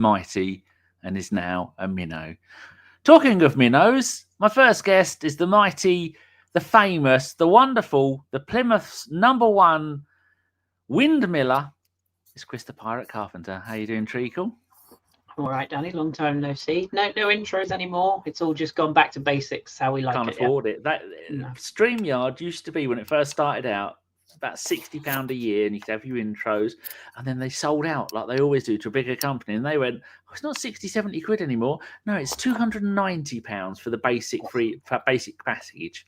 mighty and is now a minnow. Talking of minnows, my first guest is the mighty, the famous, the wonderful, the Plymouth's #1 windmiller. It's Kris the Pirate Carpenter. How you doing, Treacle? All right, Danny. Long time no see. No intros anymore. It's all just gone back to basics. How we like Can't it. afford it. That StreamYard used to be, when it first started out, about £60 a year, and you could have your intros, and then they sold out like they always do to a bigger company, and they went, oh, it's not 60-70 quid anymore. No, it's £290 for the basic package.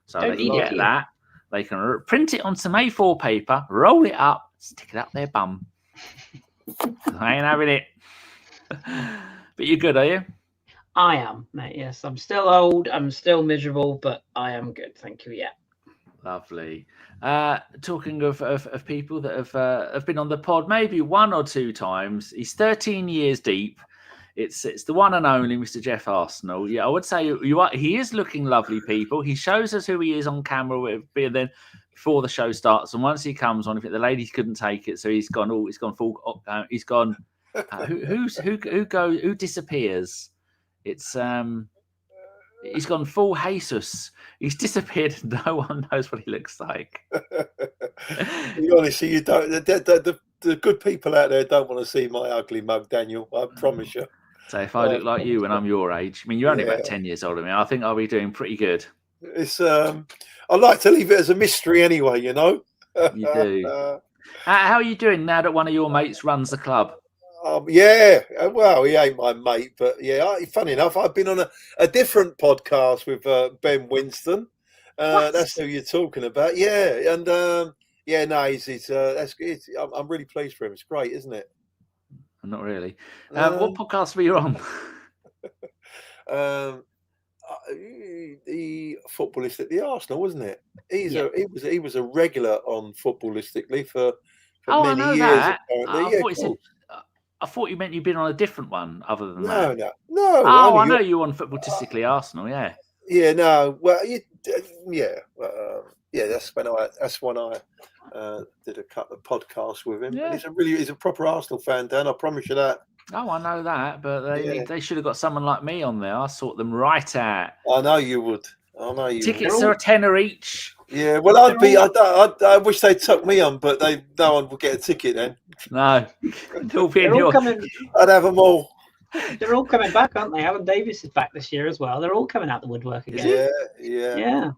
So they can get that. They can print it on some A4 paper, roll it up, stick it up their bum. I ain't having it. But you're good, are you? I am, mate. Yes, I'm still old. I'm still miserable, but I am good. Thank you. Yeah. Lovely. Talking of people that have been on the pod maybe 1 or 2 times. He's 13 years deep. It's the one and only Mr. Geoff Arsenal. Yeah, I would say he is looking lovely, people. He shows us who he is on camera, and then before the show starts, and once he comes on, if the ladies couldn't take it, so he's gone full. He's gone. Who disappears? It's he's gone full Jesus. He's disappeared. No one knows what he looks like. To be honest, you don't. The good people out there don't want to see my ugly mug, Daniel. I promise you. So if I look like you when I'm your age, I mean, you're only about 10 years older than me. I think I'll be doing pretty good. It's I like to leave it as a mystery anyway. You know. You do. How are you doing now that one of your mates runs the club? Yeah, well, he ain't my mate, but yeah, funny enough, I've been on a different podcast with Ben Winston. That's who you're talking about. Yeah, and yeah, no, I'm really pleased for him. It's great, isn't it? Not really. What podcast were you on? The Footballist at the Arsenal, wasn't it? He was a regular on Footballistically for many years. That. Apparently. I thought you meant you'd been on a different one other than that. No. Oh, I know you were on Footballistically Arsenal, yeah. Yeah, no. Well, That's when I did a couple of podcasts with him. Yeah. And he's a proper Arsenal fan, Dan. I promise you that. Oh, I know that, but they should have got someone like me on there. I sort them right out. I know you would. Tickets are £10 each. Yeah, well, I wish they took me on, but no one would get a ticket then. No, I'd have them all. They're all coming back, aren't they? Alan Davies is back this year as well. They're all coming out the woodwork again. Yeah.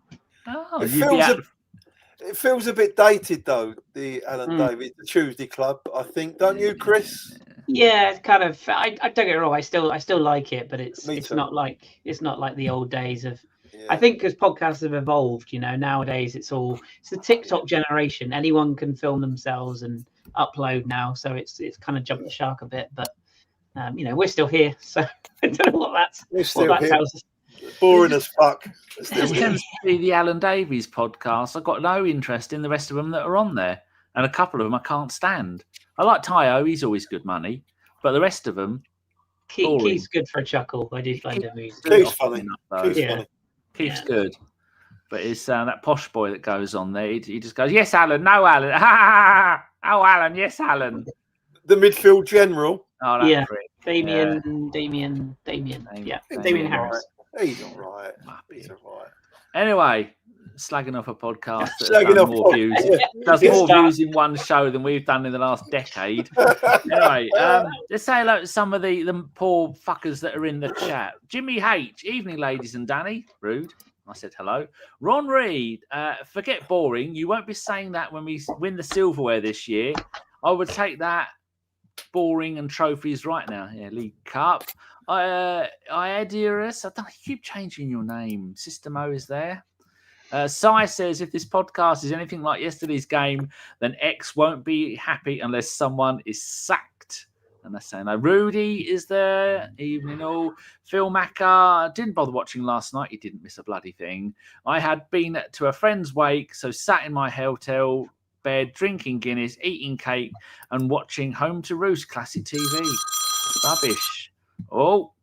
Oh, it feels a bit dated though. The Alan Davies, the Tuesday Club. I think, don't you, Kris? Yeah, it's kind of. I don't get it wrong. I still like it, but it's not like the old days of. Yeah. I think because podcasts have evolved, nowadays it's the TikTok generation. Anyone can film themselves and upload now, so it's kind of jumped the shark a bit. But we're still here, so I don't know what that tells us. Boring as fuck. It just tends to be the Alan Davies podcast. I've got no interest in the rest of them that are on there, and a couple of them I can't stand. I like Tayo; he's always good money, but the rest of them, Keith's good for a chuckle. I do find him easy. Keith's funny. Funny. Keith's good, but it's that posh boy that goes on there. He just goes, "Yes, Alan. No, Alan. Ha ha ha. Oh, Alan. Yes, Alan." The midfield general. Oh, yeah. Damien. Yeah, Damien Harris. He's all right. Anyway, slagging off a podcast that does more views in one show than we've done in the last decade. Anyway, let's say hello to some of the poor fuckers that are in the chat. Jimmy H, evening, ladies and Danny. Rude. I said hello. Ron Reed, forget boring. You won't be saying that when we win the silverware this year. I would take that boring and trophies right now. Yeah, League Cup. Iadiris, I don't keep changing your name. System O is there. Sai says, if this podcast is anything like yesterday's game, then X won't be happy unless someone is sacked. And they're saying, Rudy is there. Evening all. Phil Macker, didn't bother watching last night. He didn't miss a bloody thing. I had been to a friend's wake, so sat in my hotel bed, drinking Guinness, eating cake, and watching Home to Roost classic TV. Rubbish. Oh,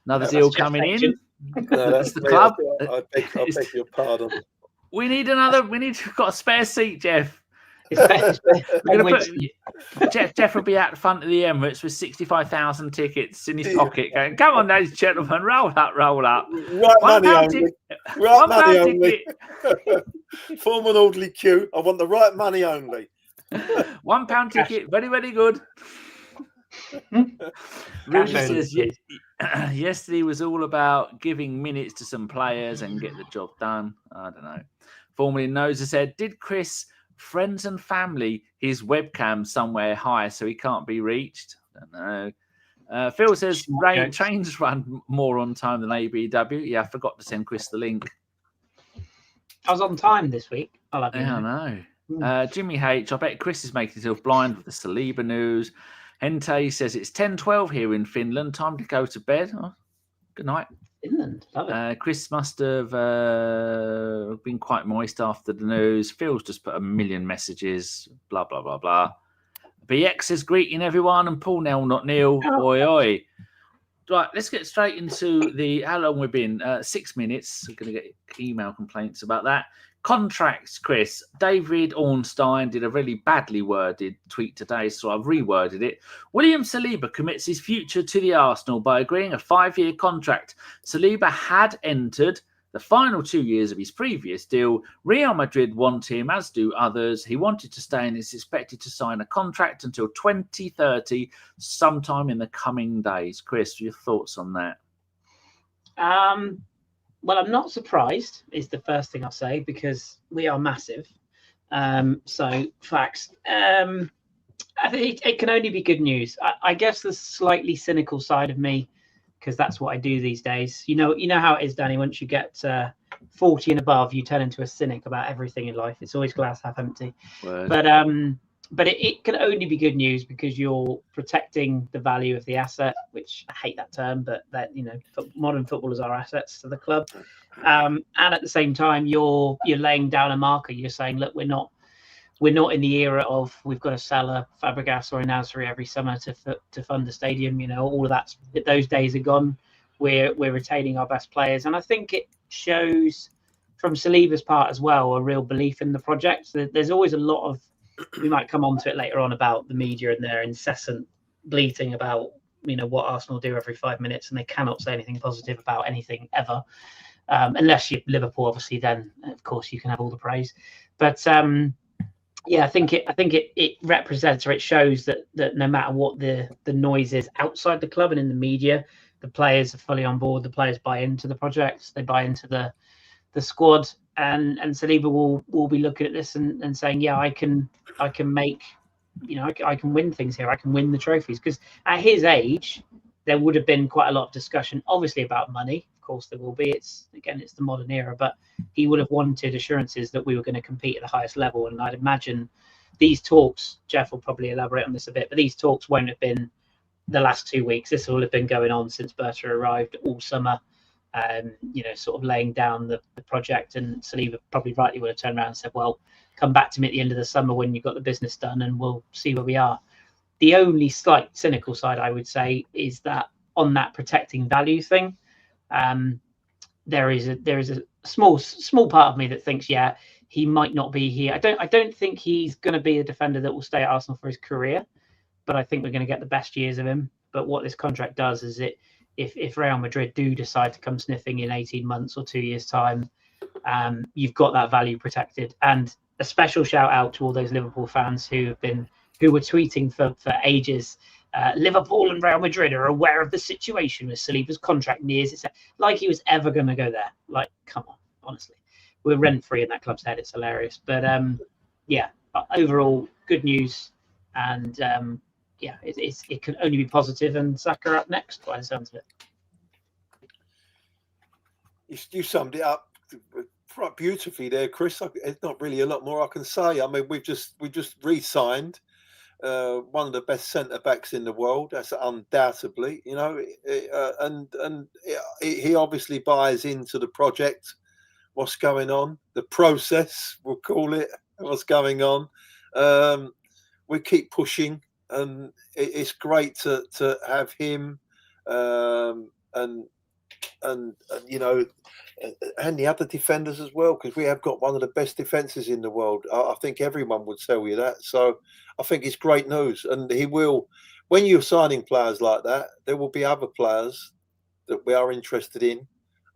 another deal coming in. That's the club. I beg your pardon. We've got a spare seat, Geoff. Geoff will be out the front of the Emirates with 65,000 tickets in his pocket going, come on, ladies and gentlemen, roll up. Right money only. Right money only. Form an orderly queue. I want the right money only. £1 ticket. Very, very good. Rudy says, yesterday was all about giving minutes to some players and get the job done. I don't know. Formerly Noser said, did Kris friends and family his webcam somewhere high so he can't be reached? I don't know. Phil says, trains run more on time than ABW. Yeah, I forgot to send Kris the link. I was on time this week. I know. Jimmy H, I bet Kris is making himself blind with the Saliba news. Hente says it's 10:12 here in Finland. Time to go to bed. Oh, good night. Finland, love it. Kris must have been quite moist after the news. Phil's just put a million messages. Blah blah blah blah. BX says greeting everyone, and Paul Nell not Neil. Oi oi. Right, let's get straight into how long we've been. 6 minutes. We're going to get email complaints about that. Contracts, Kris. David Ornstein did a really badly worded tweet today, so I've reworded it. William Saliba commits his future to the Arsenal by agreeing a 5-year contract. Saliba had entered the final 2 years of his previous deal. Real Madrid want him, as do others. He wanted to stay and is expected to sign a contract until 2030, sometime in the coming days. Kris, your thoughts on that? Well, I'm not surprised, is the first thing I'll say, because we are massive. So, facts. I think it can only be good news. I guess the slightly cynical side of me, because that's what I do these days. You know how it is, Danny. Once you get 40 and above, you turn into a cynic about everything in life. It's always glass half empty. Word. But it can only be good news because you're protecting the value of the asset, which I hate that term, but that modern footballers are assets to the club. And at the same time, you're laying down a marker. You're saying, look, we're not in the era of we've got to sell a Fabregas or a Nasri every summer to fund the stadium. All of those days are gone. We're retaining our best players, and I think it shows from Saliba's part as well a real belief in the project. There's always a lot of, we might come on to it later on, about the media and their incessant bleating about what Arsenal do every 5 minutes, and they cannot say anything positive about anything ever, unless you're Liverpool. Obviously, then of course you can have all the praise. But I think it represents, or it shows that no matter what the noise is outside the club and in the media, the players are fully on board. The players buy into the project. They buy into the squad, and Saliba will be looking at this and saying, yeah, I can make, I can win things here. I can win the trophies, because at his age there would have been quite a lot of discussion, obviously, about money. Of course there will be. It's the modern era, but he would have wanted assurances that we were going to compete at the highest level. And I'd imagine these talks, Geoff will probably elaborate on this a bit, but these talks won't have been the last 2 weeks. This will have been going on since Berta arrived all summer. Sort of laying down the project, and Saliba probably rightly would have turned around and said, well, come back to me at the end of the summer when you've got the business done and we'll see where we are. The only slight cynical side, I would say, is that on that protecting value thing, there is a small part of me that thinks, yeah, he might not be here. I don't think he's going to be a defender that will stay at Arsenal for his career, but I think we're going to get the best years of him. But what this contract does is if Real Madrid do decide to come sniffing in 18 months or 2 years' time, you've got that value protected. And a special shout out to all those Liverpool fans who were tweeting for ages. Liverpool and Real Madrid are aware of the situation with Saliba's contract nears. It's like he was ever going to go there. Like, come on, honestly, we're rent free in that club's head. It's hilarious. But overall, good news, and it can only be positive, and Saka up next by the sounds of it. You summed it up quite beautifully there, Kris. There's not really a lot more I can say. I mean, we just re-signed one of the best centre backs in the world. That's undoubtedly, and he obviously buys into the project. What's going on? The process, we'll call it. What's going on? We keep pushing. And it's great to have him and and and the other defenders as well, because we have got one of the best defences in the world. I think everyone would tell you that. So I think it's great news, and he will. When you're signing players like that, there will be other players that we are interested in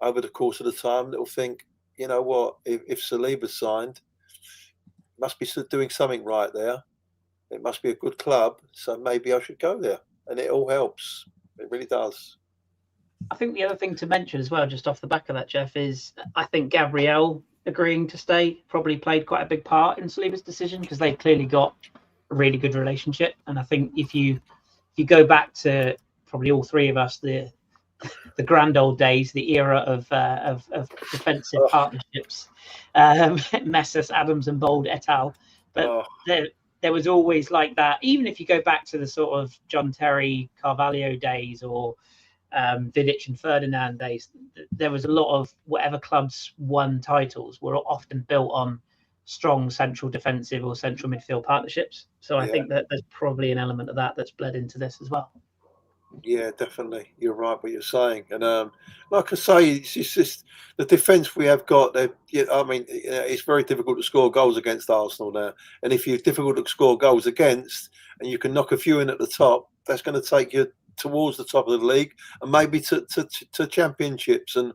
over the course of the time that will think, you know what, if Saliba's signed, must be doing something right there. It must be a good club, so maybe I should go there, and it all helps. It really does. I think the other thing to mention as well, just off the back of that, Geoff, is I think Gabriel agreeing to stay probably played quite a big part in Saliba's decision, because they've clearly got a really good relationship. And I think if you go back to probably all three of us, the grand old days, the era of defensive partnerships, Messrs, Adams and Bold et al. But there was always like that. Even if you go back to the sort of John Terry, Carvalho days, or Vidic and Ferdinand days, there was a lot of whatever clubs won titles were often built on strong central defensive or central midfield partnerships. So I think that there's probably an element of that that's bled into this as well. Yeah, definitely. You're right what you're saying. And like I say, it's just the defence we have got. I mean, it's very difficult to score goals against Arsenal now. And if you're difficult to score goals against and you can knock a few in at the top, that's going to take you towards the top of the league and maybe to championships and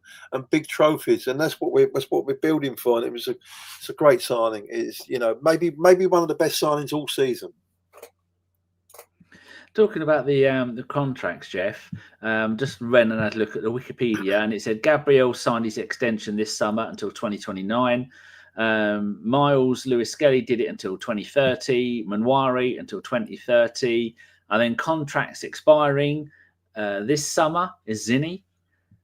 big trophies. And that's what we're building for. And it's a great signing. It's maybe one of the best signings all season. Talking about the contracts, Geoff, just ran and had a look at the Wikipedia, and it said Gabriel signed his extension this summer until 2029. Miles Lewis-Skelly did it until 2030. Manwari until 2030. And then contracts expiring this summer is Zinni.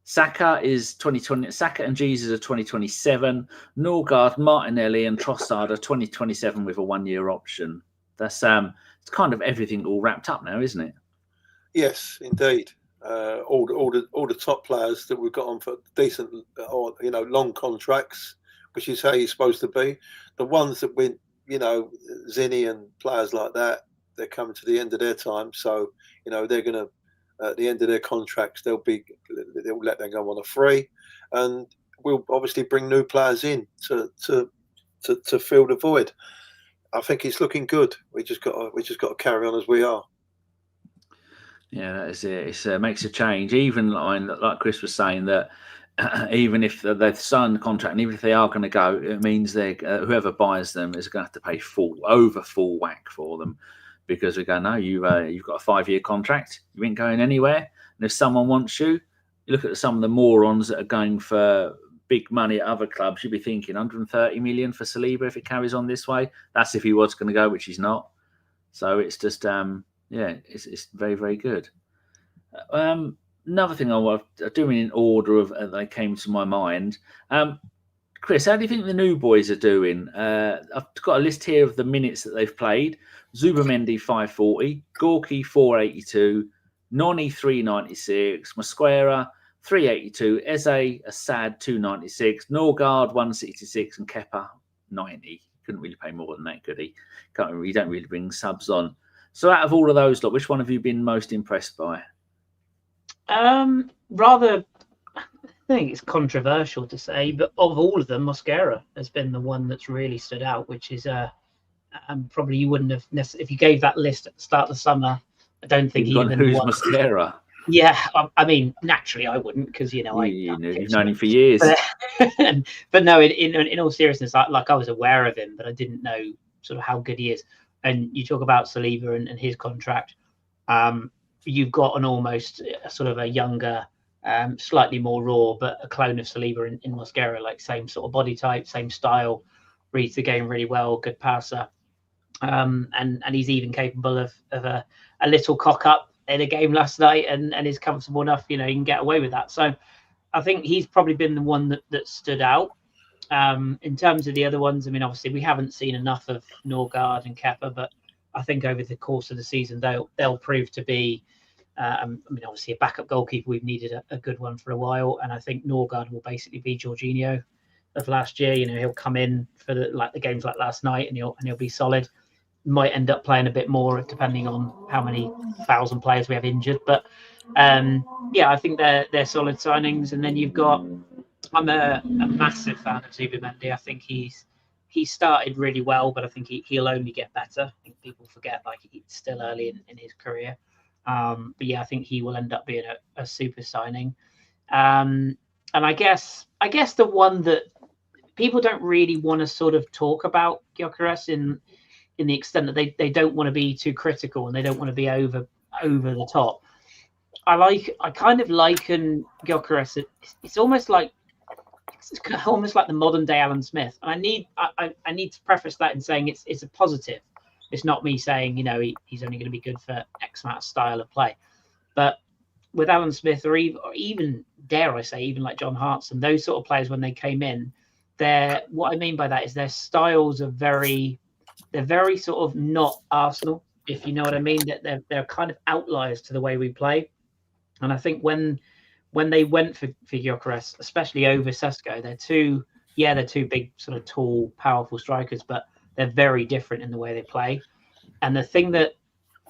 Saka is 2020. Saka and Jesus are 2027. Norgard, Martinelli, and Trossard are 2027 with a 1-year option. That's it's kind of everything all wrapped up now, isn't it? Yes, indeed. All the top players that we've got on for decent or long contracts, which is how you're supposed to be. The ones that we Zinni and players like that, they're coming to the end of their time, so they're going to at the end of their contracts they'll let them go on a free, and we'll obviously bring new players in to fill the void. I think it's looking good. We just got to carry on as we are. Yeah, that is it. It makes a change. Even like Kris was saying, that even if they've signed the contract and even if they are going to go, it means whoever buys them is going to have to pay full whack for them, because we go, no, you've got a 5-year contract. You ain't going anywhere. And if someone wants you look at some of the morons that are going for big money at other clubs, you'd be thinking 130 million for Saliba if it carries on this way. That's if he was going to go, which he's not. So it's just, it's very, very good. Another thing I was doing in order of they came to my mind. Kris, how do you think the new boys are doing? I've got a list here of the minutes that they've played. Zubamendi 540, Gorky 482, Noni 396, Mosquera 382, Eze Assad 296, Norgard 166, and Kepa 90. Couldn't really pay more than that, could he? You don't really bring subs on. So out of all of those, which one have you been most impressed by? Rather, I think it's controversial to say, but of all of them, Mosquera has been the one that's really stood out, which is probably you wouldn't have necessarily, if you gave that list at the start of the summer, I don't think who's Mosquera? Yeah, I mean, naturally I wouldn't, because you've known him for years. But no, in all seriousness, like I was aware of him, but I didn't know sort of how good he is. And you talk about Saliba and his contract. You've got an almost sort of a younger, slightly more raw, but a clone of Saliba in Mosquera, like same sort of body type, same style, reads the game really well, good passer, and he's even capable of a little cock up in a game last night, and is comfortable enough, he can get away with that. So I think he's probably been the one that stood out. In terms of the other ones, I mean, obviously we haven't seen enough of Norgard and Kepa, but I think over the course of the season they'll prove to be. I mean, obviously a backup goalkeeper, we've needed a good one for a while, and I think Norgard will basically be Jorginho of last year. He'll come in for the games like last night, and he'll be solid. Might end up playing a bit more depending on how many thousand players we have injured, but I think they're solid signings. And then you've got, I'm a massive fan of Zubimendi. I think he started really well, but I think he'll only get better. I think people forget like he's still early in his career. But yeah, I think he will end up being a super signing. And I guess the one that people don't really want to sort of talk about Gyökeres in the extent that they don't want to be too critical and they don't want to be over the top. I kind of liken Gyökeres. It's almost like the modern day Alan Smith. And I need to preface that in saying it's a positive. It's not me saying, he's only going to be good for X amount of style of play. But with Alan Smith or even dare I say, even like John Hartson, those sort of players when they came in, what I mean by that is their styles are they're very sort of not Arsenal, if you know what I mean. That they're kind of outliers to the way we play. And I think when they went for Gyökeres, especially over Sesko, they're two big sort of tall, powerful strikers, but they're very different in the way they play. And the thing that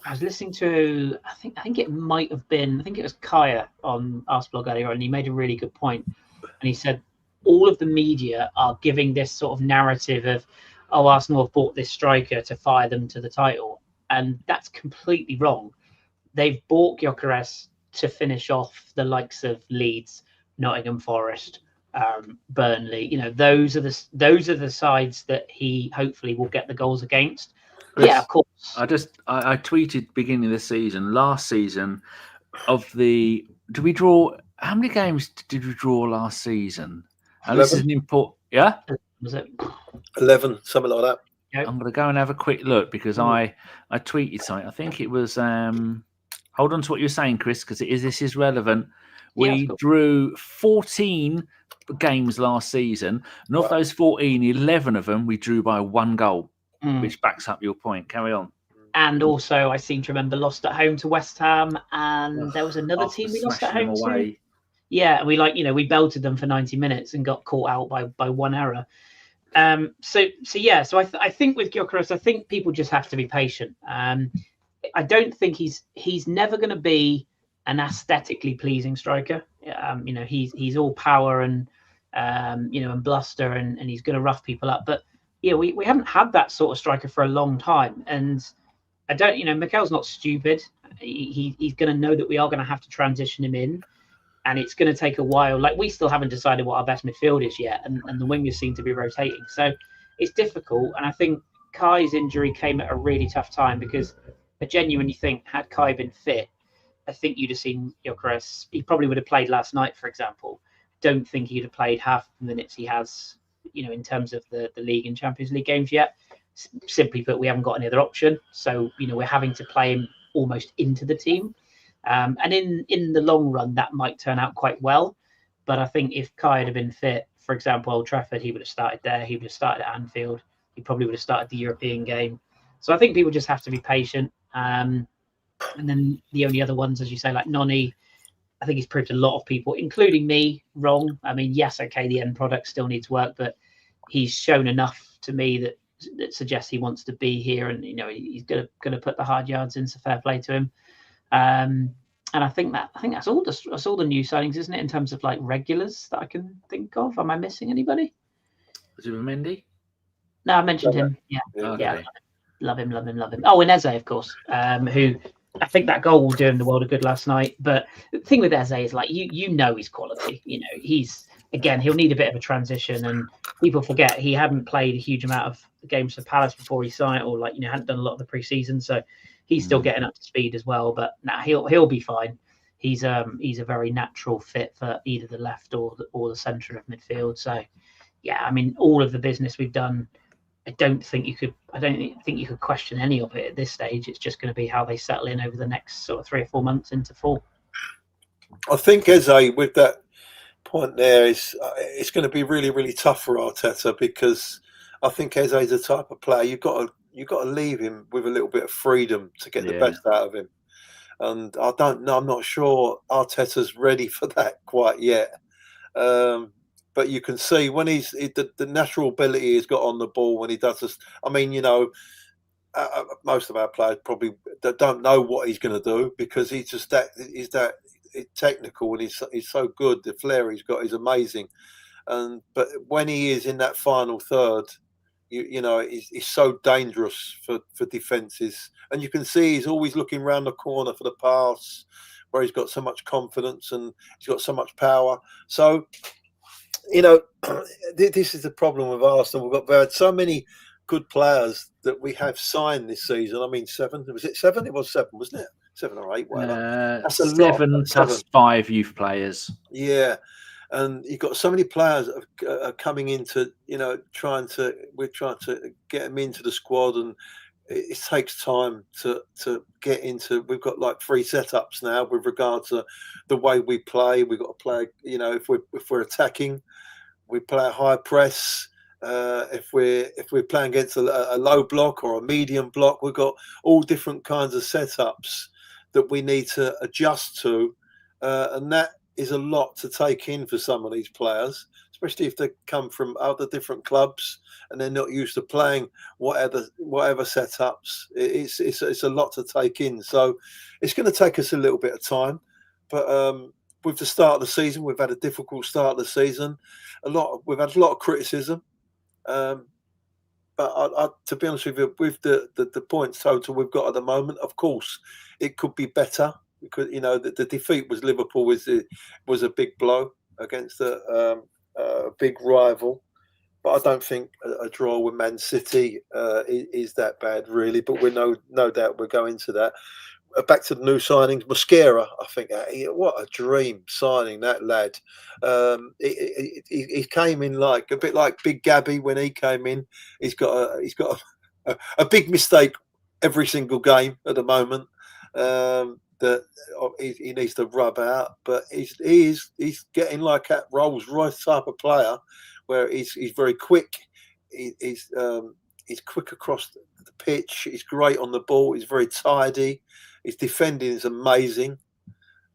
I was listening to, I think it was Kaya on Arsblog earlier, and he made a really good point. And he said all of the media are giving this sort of narrative of, Arsenal have bought this striker to fire them to the title. And that's completely wrong. They've bought Gyökeres to finish off the likes of Leeds, Nottingham Forest, Burnley. Those are the sides that he hopefully will get the goals against. Kris, yeah, of course. I tweeted beginning of the season, last season, did we draw? How many games did we draw last season? This is an important. Yeah, was it 11, something like that? Yep. I'm going to go and have a quick look because I tweeted something. I think it was. Hold on to what you're saying, Kris, because this is relevant. We drew 14 games last season, and of those 14, 11 of them we drew by 1 goal, which backs up your point. Carry on. And also, I seem to remember lost at home to West Ham, and there was another team we lost at home to. Yeah, we belted them for 90 minutes and got caught out by 1 error. So I think with Gyökeres, I think people just have to be patient. I don't think he's never going to be an aesthetically pleasing striker. He's all power and and bluster, and he's going to rough people up. But we haven't had that sort of striker for a long time, and I don't. Mikel's not stupid. He's going to know that we are going to have to transition him in, and it's going to take a while. Like, we still haven't decided what our best midfield is yet, and the wingers seem to be rotating, so it's difficult. And I think Kai's injury came at a really tough time, because I genuinely think had Kai been fit, I think you'd have seen Gyökeres. He probably would have played last night, for example. Don't think he'd have played half the minutes he has, in terms of the league and Champions League games yet. Simply put, we haven't got any other option. So, we're having to play him almost into the team. And in the long run, that might turn out quite well. But I think if Kai had been fit, for example, Old Trafford, he would have started there. He would have started at Anfield. He probably would have started the European game. So I think people just have to be patient. And then the only other ones, as you say, like Noni, I think he's proved a lot of people, including me, wrong. I mean, yes, okay, the end product still needs work, but he's shown enough to me that suggests he wants to be here, and he's gonna put the hard yards in. So fair play to him. And I think that's all the new signings, isn't it? In terms of like regulars that I can think of. Am I missing anybody? Zubimendi? No, I mentioned him. Yeah. Okay. Love him. Oh, and Eze, of course, who I think that goal will do him the world of good last night. But the thing with Eze is, like, he's quality. He'll need a bit of a transition, and people forget he hadn't played a huge amount of games for Palace before he signed, or hadn't done a lot of the pre-season, so he's still getting up to speed as well. But he'll be fine. He's a very natural fit for either the left or the centre of midfield. So yeah, I mean, all of the business we've done, I don't think you could question any of it at this stage. It's just going to be how they settle in over the next sort of 3 or 4 months into fall. I think Eze, with that point there, it's going to be really, really tough for Arteta, because I think Eze is the type of player you've got to leave him with a little bit of freedom to get the best out of him. And I don't know. I'm not sure Arteta's ready for that quite yet. But you can see when the natural ability he's got on the ball when he does this. I mean, most of our players probably don't know what he's going to do, because he's that technical, and he's so good. The flair he's got is amazing. But when he is in that final third, he's so dangerous for defences, and you can see he's always looking round the corner for the pass, where he's got so much confidence and he's got so much power. So, this is the problem with Arsenal. We've had so many good players that we have signed this season. I mean, 7. Was it 7? It was 7, wasn't it? 7 or 8. That's a 7 plus 5 youth players. Yeah. And you've got so many players that are coming into, we're trying to get them into the squad, and it takes time to get into. We've got like 3 setups now with regard to the way we play. We've got to play, if we're attacking, we play a high press. If we're playing against a low block or a medium block, we've got all different kinds of setups that we need to adjust to, and that is a lot to take in for some of these players, especially if they come from other different clubs and they're not used to playing whatever setups. It's a lot to take in, so it's going to take us a little bit of time. But with the start of the season, we've had a difficult start of the season. We've had a lot of criticism. But to be honest with you, with the points total we've got at the moment, of course, it could be better, because the defeat was Liverpool was a big blow against a big rival. But I don't think a draw with Man City is that bad, really. But we no doubt we'll go into that. Back to the new signings, Mosquera. I think what a dream signing, that lad. He came in like a bit like Big Gabby when he came in. He's got a big mistake every single game at the moment that he needs to rub out. But he's getting like that Rolls Royce type of player, where he's very quick. He's quick across the pitch. He's great on the ball. He's very tidy. His defending is amazing,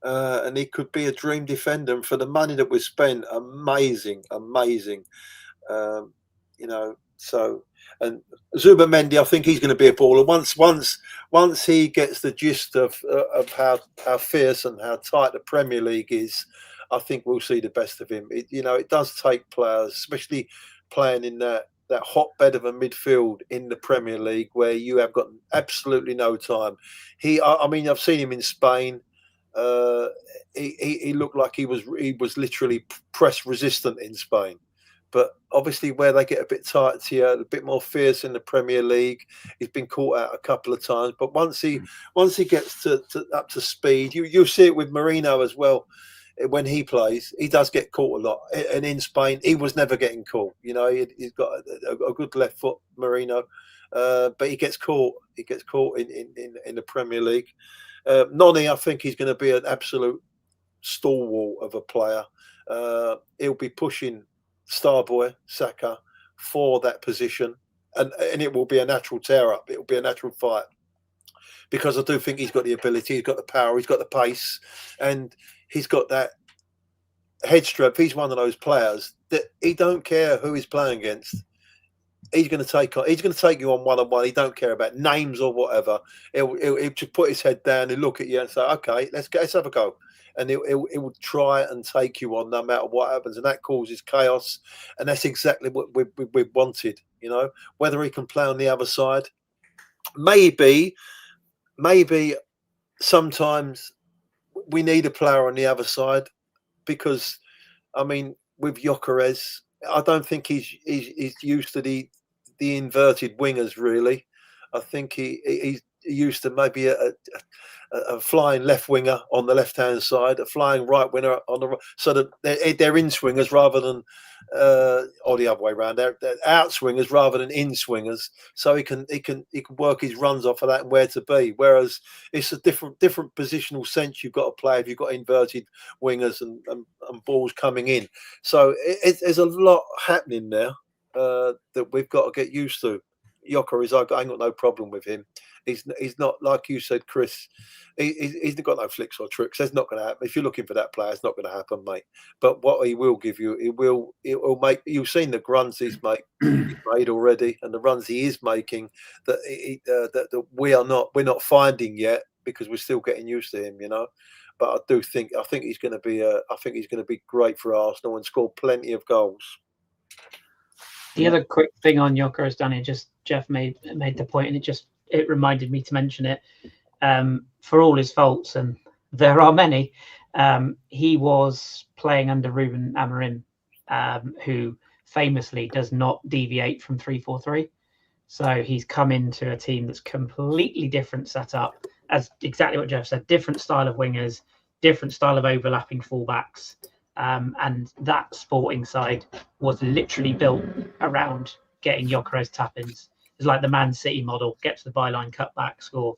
and he could be a dream defender. And for the money that we spent, amazing. So, and Zubimendi, I think he's going to be a baller once he gets the gist of how fierce and how tight the Premier League is. I think we'll see the best of him. It does take players, especially playing in that hotbed of a midfield in the Premier League, where you have got absolutely no time. I've seen him in Spain. He looked like he was literally press resistant in Spain. But obviously, where they get a bit tight to you, a bit more fierce in the Premier League, he's been caught out a couple of times. But once he gets up to speed, you'll see it with Marino as well. When he plays, he does get caught a lot. And in Spain, he was never getting caught. He's got a good left foot, Marino, but he gets caught. He gets caught in the Premier League. Noni, I think he's going to be an absolute stalwart of a player. He'll be pushing Starboy, Saka, for that position, and it will be a natural tear up. It will be a natural fight, because I do think he's got the ability, he's got the power, he's got the pace, and he's got that head strength. He's one of those players that he don't care who he's playing against. He's going to take you on one-on-one. He don't care about names or whatever. He'll just put his head down and look at you and say, "Okay, let's have a go." And it will try and take you on no matter what happens, and that causes chaos. And that's exactly what we wanted. Whether he can play on the other side, maybe sometimes we need a player on the other side, because with Gyökeres, I don't think he's used to the inverted wingers, really. I think he's used to maybe a flying left winger on the left hand side, a flying right winger on the right, so that they're in swingers rather than or the other way around. They're out swingers rather than in swingers, so he can work his runs off of that and where to be. Whereas it's a different positional sense you've got to play if you've got inverted wingers and balls coming in. So there's a lot happening there that we've got to get used to. Gyökeres, I ain't got no problem with him. He's not, like you said, Kris. He's got no flicks or tricks. That's not going to happen. If you're looking for that player, it's not going to happen, mate. But what he will give you, it will make. You've seen the runs he's made already, and the runs he is making that we're not finding yet, because we're still getting used to him. but I think he's going to be great for Arsenal and score plenty of goals. The other quick thing on Gyökeres, Danny, just Geoff made the point, and it reminded me to mention it. For all his faults, and there are many, he was playing under Ruben Amorim, who famously does not deviate from 3-4-3. So he's come into a team that's completely different setup, as exactly what Geoff said, different style of wingers, different style of overlapping fullbacks. And that Sporting side was literally built around getting Gyökeres tap-ins. It's like the Man City model: get to the byline, cut back, score,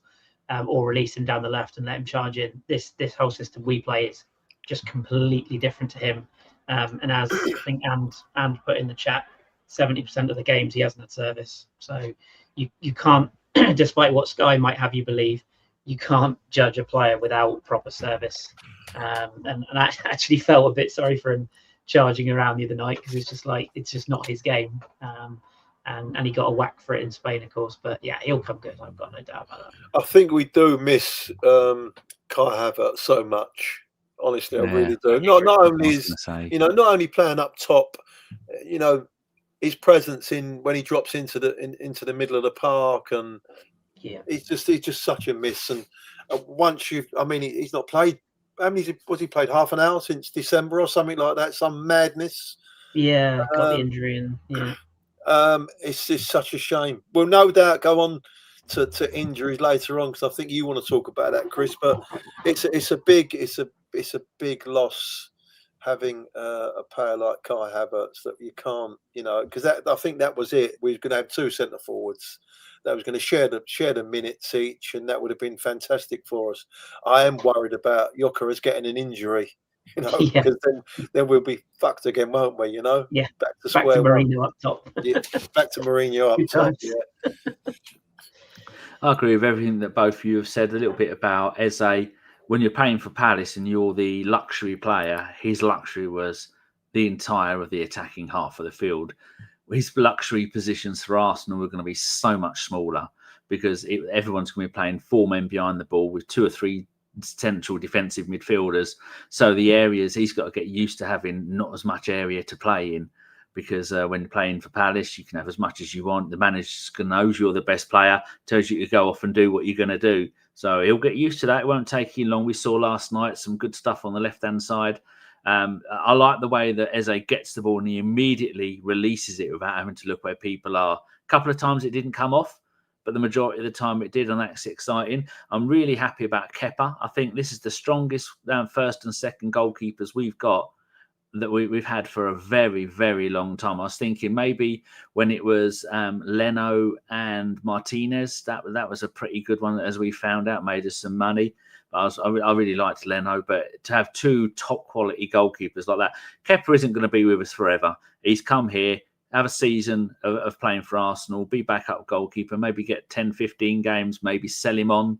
or release him down the left and let him charge in. This whole system we play is just completely different to him. And as I think and put in the chat, 70% of the games he hasn't had service. So you can't, despite what Sky might have you believe, you can't judge a player without proper service. And I actually felt a bit sorry for him charging around the other night, because it's just not his game. And he got a whack for it in Spain, of course. But yeah, he'll come good. I've got no doubt about that. I think we do miss Kai Havertz so much. Honestly, I really do. Not only playing up top, his presence when he drops into the middle of the park, and he's just such a miss. And once he's not played. How many was he played? Half an hour since December or something like that. Some madness. Yeah, got the injury, and it's just such a shame. We'll no doubt go on to injuries later on, because I think you want to talk about that, Kris. But it's a big loss having a player like Kai Havertz that you can't, because I think that was it. We were going to have two centre forwards that was going to share the minutes each, and that would have been fantastic for us. I am worried about Gyökeres getting an injury, because then we'll be fucked again, won't we? Yeah. Back to Mourinho up top. Back to Mourinho up top. Yeah. I agree with everything that both of you have said. A little bit about Eze. When you're paying for Palace and you're the luxury player, his luxury was the entire of the attacking half of the field. His luxury positions for Arsenal are going to be so much smaller, because everyone's going to be playing 4 men behind the ball with 2 or 3 central defensive midfielders. So the areas he's got to get used to having not as much area to play in, because when you're playing for Palace, you can have as much as you want. The manager knows you're the best player, tells you to go off and do what you're going to do. So he'll get used to that. It won't take him long. We saw last night some good stuff on the left-hand side. I like the way that Eze gets the ball and he immediately releases it without having to look where people are. A couple of times it didn't come off, but the majority of the time it did, and that's exciting. I'm really happy about Kepa. I think this is the strongest first and second goalkeepers we've got that we've had for a very, very long time. I was thinking maybe when it was Leno and Martinez, that was a pretty good one, as we found out, made us some money. I really liked Leno, but to have 2 top quality goalkeepers like that, Kepa isn't going to be with us forever. He's come here, have a season of playing for Arsenal, be backup goalkeeper, maybe get 10, 15 games, maybe sell him on.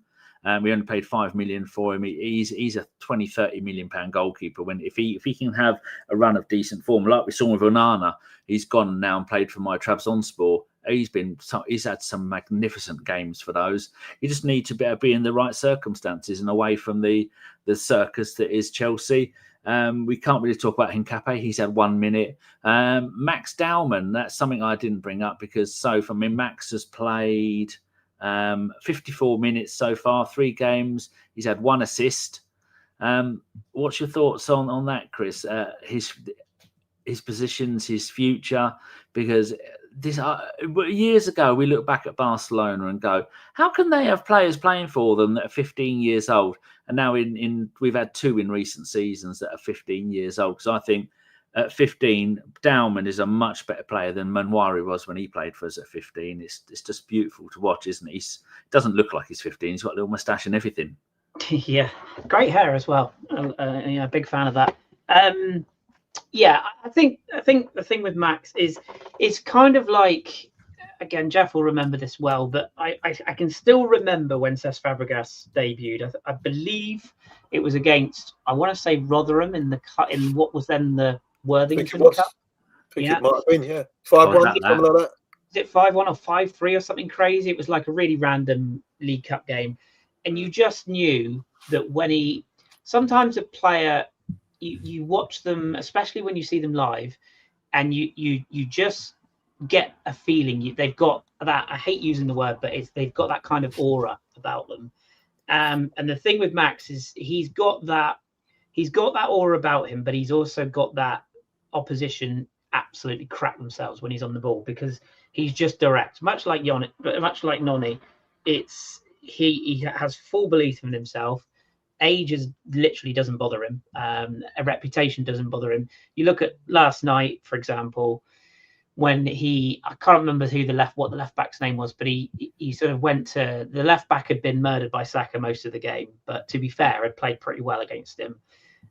We only paid 5 million for him. He's a 20, 30 million pound goalkeeper. If he can have a run of decent form, like we saw with Onana, he's gone now and played for my Trabzonspor. He's had some magnificent games for those. You just need to be in the right circumstances and away from the circus that is Chelsea. We can't really talk about Hincapié. He's had 1 minute. Max Dowman, that's something I didn't bring up because Max has played 54 minutes so far, 3 games. He's had 1 assist. What's your thoughts on that, Kris? His positions, his future, because years ago we look back at Barcelona and go, how can they have players playing for them that are 15 years old? And now we've had 2 in recent seasons that are 15 years old. Because I think at 15, Dowman is a much better player than Manwari was when he played for us at 15. It's just beautiful to watch, isn't it? He doesn't look like he's 15. He's got a little moustache and everything. Yeah, great hair as well. Big fan of that. I think the thing with Max is it's kind of like, again, Geoff will remember this well, but I can still remember when Cesc Fabregas debuted. I believe it was against, I want to say Rotherham in what was then the Worthington Cup. I think it might have been, 5-1, something like that. Is it 5-1 or 5-3 or something crazy? It was like a really random League Cup game. And you just knew that when he sometimes a player, you watch them, especially when you see them live, and you just get a feeling they've got that. I hate using the word, but they've got that kind of aura about them. And the thing with Max is he's got that aura about him, but he's also got that opposition absolutely crap themselves when he's on the ball, because he's just direct, much like Noni. He has full belief in himself. Age literally doesn't bother him. A reputation doesn't bother him. You look at last night, for example, when I can't remember what the left back's name was, but he sort of went to the left back, had been murdered by Saka most of the game, but to be fair, had played pretty well against him.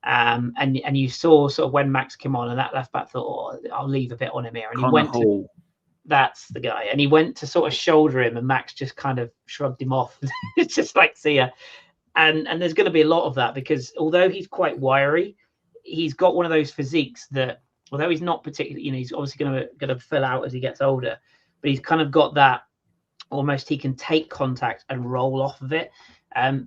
And you saw sort of when Max came on, and that left back thought, oh, I'll leave a bit on him here, and he went to, that's the guy, and he went to sort of shoulder him, and Max just kind of shrugged him off. It's just like, see ya. And there's going to be a lot of that, because although he's quite wiry, he's got one of those physiques that, although he's not particularly, he's obviously going to fill out as he gets older, but he's kind of got that, almost he can take contact and roll off of it.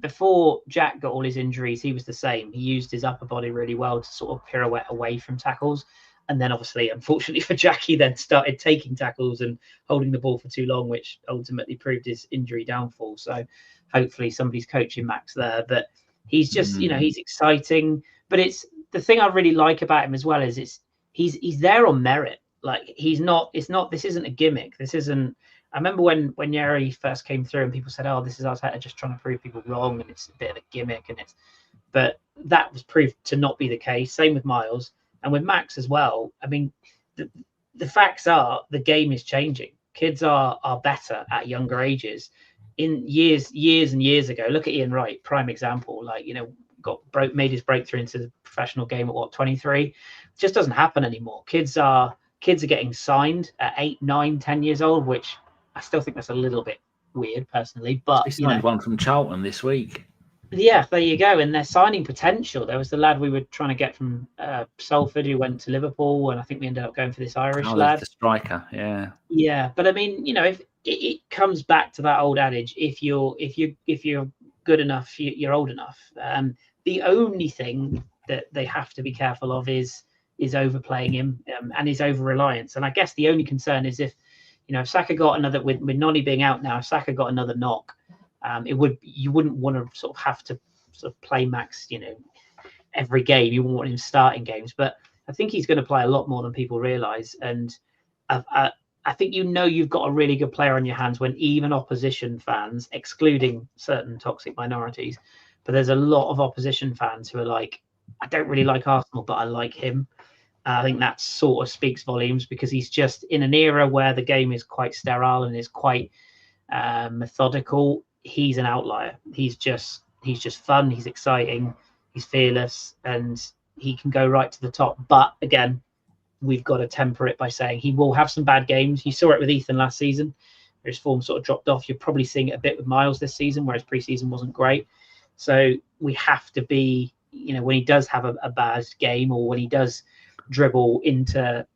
Before Jack got all his injuries, he was the same. He used his upper body really well to sort of pirouette away from tackles. And then obviously, unfortunately for Jack, he then started taking tackles and holding the ball for too long, which ultimately proved his injury downfall. So hopefully somebody's coaching Max there. But he's just, he's exciting. But it's the thing I really like about him as well is he's there on merit. Like this isn't a gimmick. This isn't. I remember when Yeri first came through and people said, "Oh, this is Arteta just trying to prove people wrong, and it's a bit of a gimmick." But that was proved to not be the case. Same with Miles and with Max as well. I mean, the facts are the game is changing. Kids are better at younger ages. In years and years ago, look at Ian Wright, prime example. Like, made his breakthrough into the professional game at 23. It just doesn't happen anymore. Kids are getting signed at 8, 9, 10 years old, which I still think that's a little bit weird personally. But he signed one from Charlton this week. Yeah, there you go. And they're signing potential. There was the lad we were trying to get from Salford who went to Liverpool, and I think we ended up going for this Irish lad. The striker, yeah. Yeah, but I mean, if it comes back to that old adage, if you're good enough, you're old enough. The only thing that they have to be careful of is overplaying him and his over reliance. And I guess the only concern is if Saka got another, with Noni being out now, if Saka got another knock, you wouldn't want to sort of have to sort of play Max, every game. You wouldn't want him starting games, but I think he's going to play a lot more than people realise. And I think you've got a really good player on your hands when even opposition fans, excluding certain toxic minorities, but there's a lot of opposition fans who are like, I don't really like Arsenal, but I like him. I think that sort of speaks volumes, because he's just in an era where the game is quite sterile and is quite methodical. He's an outlier. He's just fun. He's exciting. He's fearless, and he can go right to the top. But again, we've got to temper it by saying he will have some bad games. You saw it with Ethan last season. His form sort of dropped off. You're probably seeing it a bit with Miles this season, whereas pre-season wasn't great. So we have to be, when he does have a bad game, or when he does dribble into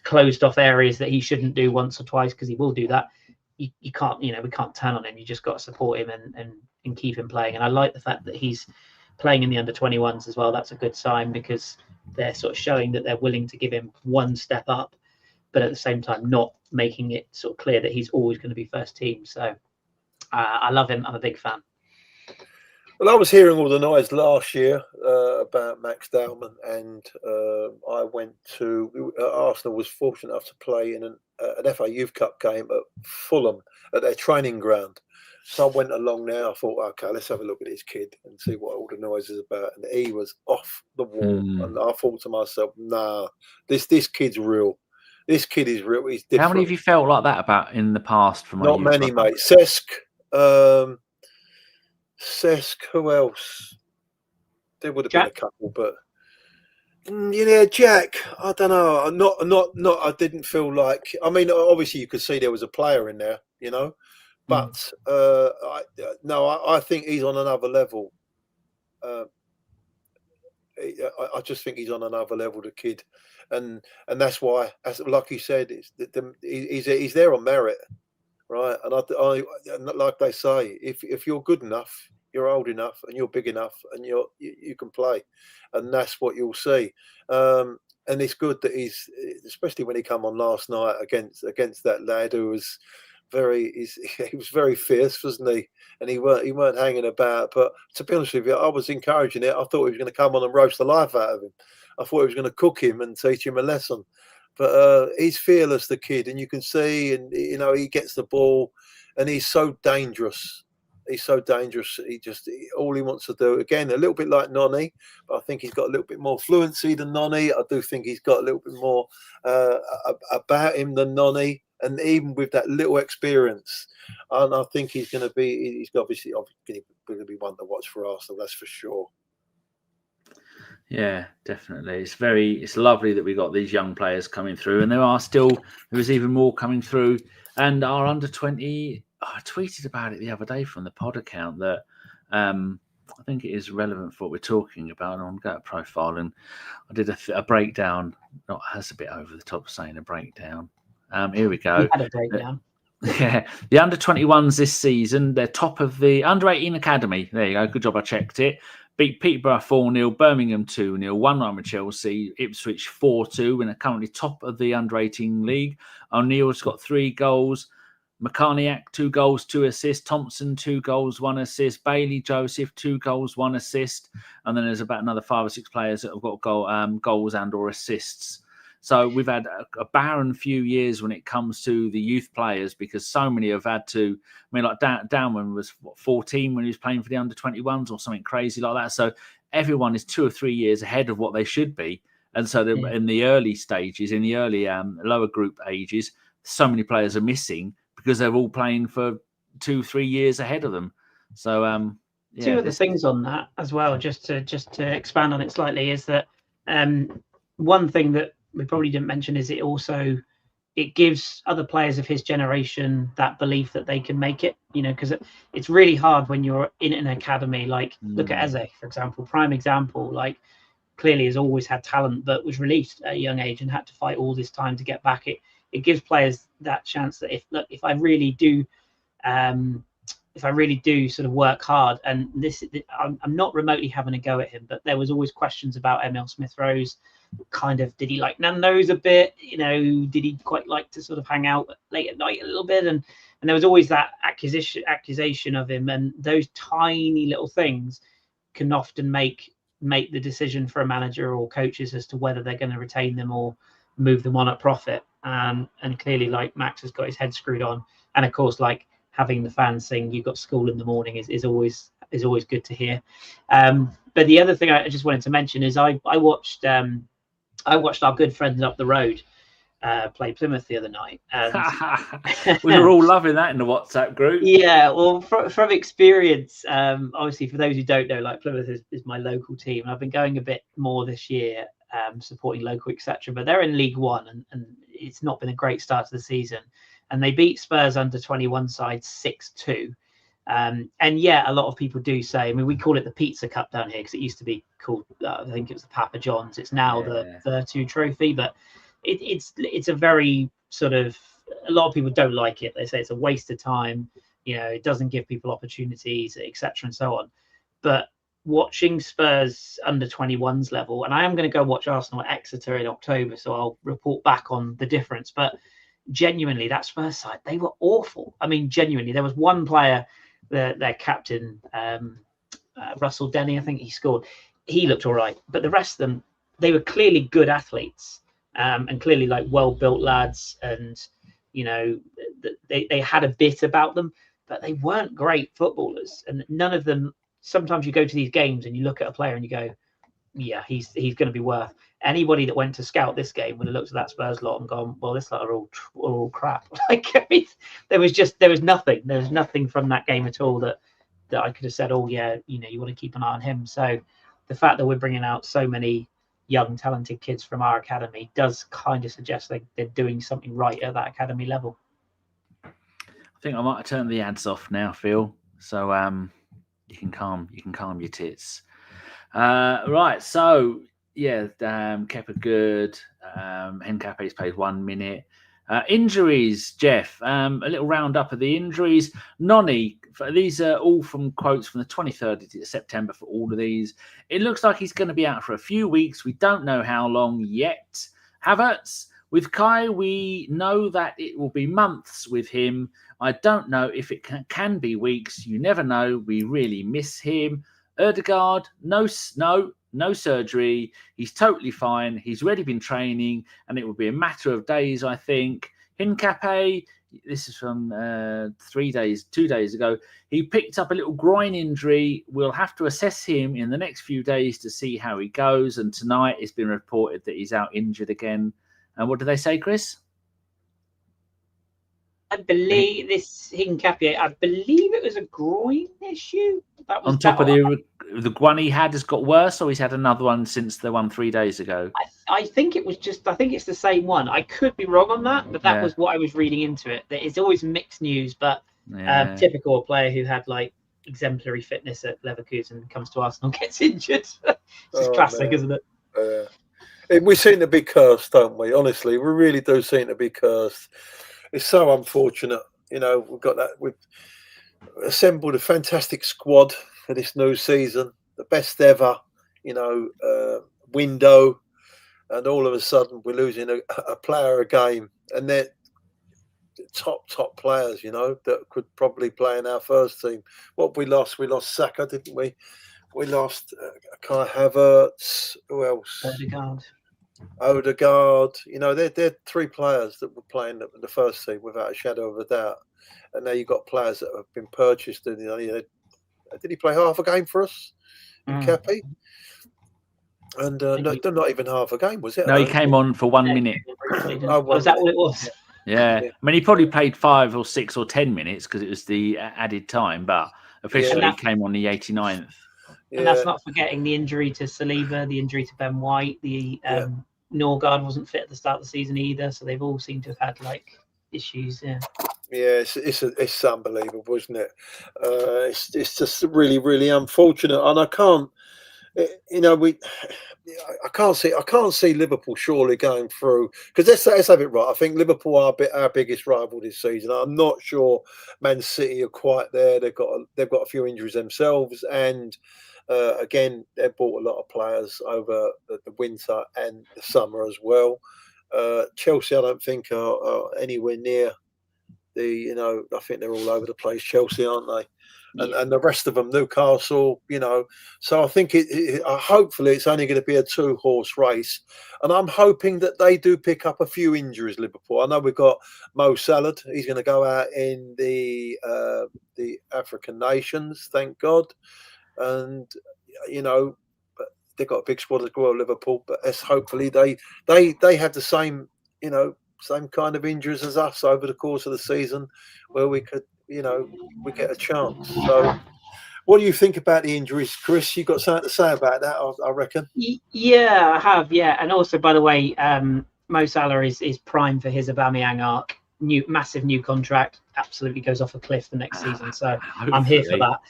closed off areas that he shouldn't do once or twice, because he will do that. You can't, we can't turn on him. You just got to support him and keep him playing. And I like the fact that he's playing in the under-21s as well. That's a good sign, because they're sort of showing that they're willing to give him one step up, but at the same time not making it sort of clear that he's always going to be first team. So I love him. I'm a big fan. Well, I was hearing all the noise last year about Max Dowman, and I went to Arsenal was fortunate enough to play in an FA Youth Cup game at Fulham at their training ground. So I went along there. I thought, okay, let's have a look at this kid and see what all the noise is about. And he was off the wall. And I thought to myself, nah, this kid's real. This kid is real. He's different. How many of you felt like that about in the past? From not many, mate. Cesc, who else? There would have been a couple, but Jack. I don't know. Not. I didn't feel like. I mean, obviously, you could see there was a player in there, but I think he's on another level. I just think he's on another level, the kid, and that's why, as like you said, he's there on merit. Right, and I like they say, if you're good enough, you're old enough and you're big enough and you can play, and that's what you'll see. And it's good that he's, especially when he come on last night against that lad who was he was very fierce, wasn't he? And he weren't hanging about. But to be honest with you, I was encouraging it. I thought he was going to come on and roast the life out of him. I thought he was going to cook him and teach him a lesson. But he's fearless, the kid, and you can see, and he gets the ball, and he's so dangerous. He's so dangerous. All he wants to do, again, a little bit like Nonny, but I think he's got a little bit more fluency than Nonny. I do think he's got a little bit more about him than Nonny, and even with that little experience, and I think he's obviously going to be one to watch for Arsenal. That's for sure. Yeah, definitely. It's lovely that we got these young players coming through, and there is even more coming through. And our under 20, I tweeted about it the other day from the pod account that I think it is relevant for what we're talking about. And I'm going to profile, and I did a breakdown. That's a bit over the top saying a breakdown. Here we go. You had a breakdown. Yeah, the under 21s this season, they're top of the under 18 academy. There you go. Good job. I checked it. Beat Peterborough 4-0, Birmingham 2-0, 1-1 with Chelsea, Ipswich 4-2, and are currently top of the under 18 league. O'Neill's got 3 goals. McCarniak, 2 goals, 2 assists. Thompson, 2 goals, 1 assist. Bailey Joseph, 2 goals, 1 assist. And then there's about another 5 or 6 players that have got goals and or assists. So we've had a barren few years when it comes to the youth players, because so many have had to. I mean, like Downman was 14 when he was playing for the under 21s or something crazy like that. So everyone is 2 or 3 years ahead of what they should be. And so in the early stages, in the early lower group ages, so many players are missing because they're all playing for 2-3 years ahead of them. So two other things on that as well, just to expand on it slightly, is that one thing that we probably didn't mention is it gives other players of his generation that belief that they can make it, because it's really hard when you're in an academy. Like look at Eze, for example, prime example, like clearly has always had talent, but was released at a young age and had to fight all this time to get back. It gives players that chance that if I really do sort of work hard, and I'm not remotely having a go at him, but there was always questions about Emil Smith-Rowe. Kind of, did he like Nando's a bit? Did he quite like to sort of hang out late at night a little bit? And there was always that accusation of him, and those tiny little things can often make the decision for a manager or coaches as to whether they're going to retain them or move them on at profit. And clearly, like, Max has got his head screwed on, and of course, like, having the fans sing "You've got school in the morning" is always good to hear. But the other thing I just wanted to mention is I watched our good friends up the road play Plymouth the other night. We were all loving that in the WhatsApp group. Yeah, well, from experience, obviously, for those who don't know, like, Plymouth is my local team. I've been going a bit more this year, supporting local, etc. But they're in League One, and it's not been a great start to the season. And they beat Spurs under 21 side 6-2. And yeah, a lot of people do say, I mean, we call it the Pizza Cup down here because it used to be called, I think it was the Papa John's. It's now the Virtu Trophy, but it's a very sort of, a lot of people don't like it. They say it's a waste of time. It doesn't give people opportunities, etc. and so on. But watching Spurs under 21s level, and I am going to go watch Arsenal at Exeter in October, so I'll report back on the difference. But genuinely, that Spurs side, they were awful. I mean, genuinely, there was one player, their captain, Russell Denny, I think he scored. He looked all right, but the rest of them, they were clearly good athletes, and clearly like well-built lads, and they had a bit about them, but they weren't great footballers. And none of them. Sometimes you go to these games and you look at a player and you go, yeah, he's going to be worth. Anybody that went to scout this game would have looked at that Spurs lot and gone, well, this lot are all crap. Like, I mean, there was nothing from that game at all that I could have said, oh yeah, you want to keep an eye on him. So the fact that we're bringing out so many young talented kids from our academy does kind of suggest they're doing something right at that academy level. I think I might have turned the ads off now, Phil. So you can calm your tits. Right, so yeah, Kepa good. Hencape's played 1 minute. Injuries, Geoff. A little roundup of the injuries. Noni, these are all from quotes from the 23rd of September for all of these. It looks like he's going to be out for a few weeks. We don't know how long yet. Havertz, with Kai, we know that it will be months with him. I don't know if it can be weeks. You never know. We really miss him. Ødegaard, no surgery. He's totally fine. He's already been training, and it will be a matter of days, I think. Hincapié, this is from 2 days ago. He picked up a little groin injury. We'll have to assess him in the next few days to see how he goes. And tonight it's been reported that he's out injured again. And what do they say, Kris? I believe this Hincapié, I believe it was a groin issue. That was on top of the one he had has got worse, or he's had another one since the one 3 days ago? I think it was I think it's the same one. I could be wrong on that, but that was what I was reading into it. That it's always mixed news, but typical player who had like exemplary fitness at Leverkusen comes to Arsenal, gets injured. It's classic, isn't it? We seem to be cursed, don't we? Honestly, we really do seem to be cursed. It's so unfortunate. We've assembled a fantastic squad for this new season, the best ever, window, and all of a sudden we're losing a player a game, and they're top players, that could probably play in our first team. What we lost Saka, didn't we? We lost Kai Havertz. Who else? Ødegaard. They're 3 players that were playing the first team without a shadow of a doubt. And now you've got players that have been purchased. And did he play half a game for us? Cappy? And not even half a game, was it? No, he came on for 1 minute. Was that what it was? Yeah. I mean, he probably played 5 or 6 or 10 minutes because it was the added time, but officially he came on the 89th. And that's not forgetting the injury to Saliba, the injury to Ben White, the Norgard wasn't fit at the start of the season either, so they've all seemed to have had issues. Yeah, it's unbelievable, isn't it? It's just really, really unfortunate, and I can't see Liverpool surely going through, because let's have it right. I think Liverpool are our biggest rival this season. I'm not sure Man City are quite there. They've got a few injuries themselves, and again, they've bought a lot of players over the winter and the summer as well. Chelsea, I don't think are anywhere near I think they're all over the place. Chelsea, aren't they? And the rest of them, Newcastle, So I think hopefully it's only going to be a 2-horse race, and I'm hoping that they do pick up a few injuries. Liverpool. I know we've got Mo Salah. He's going to go out in the African nations, thank God. And but they've got a big squad as well, Liverpool. But hopefully they have the same same kind of injuries as us over the course of the season, where we could we get a chance. So, what do you think about the injuries, Kris? You got something to say about that? I reckon. Yeah, I have. Yeah, and also, by the way, Mo Salah is prime for his Aubameyang arc. Massive new contract. Absolutely goes off a cliff the next season. So I'm here for that.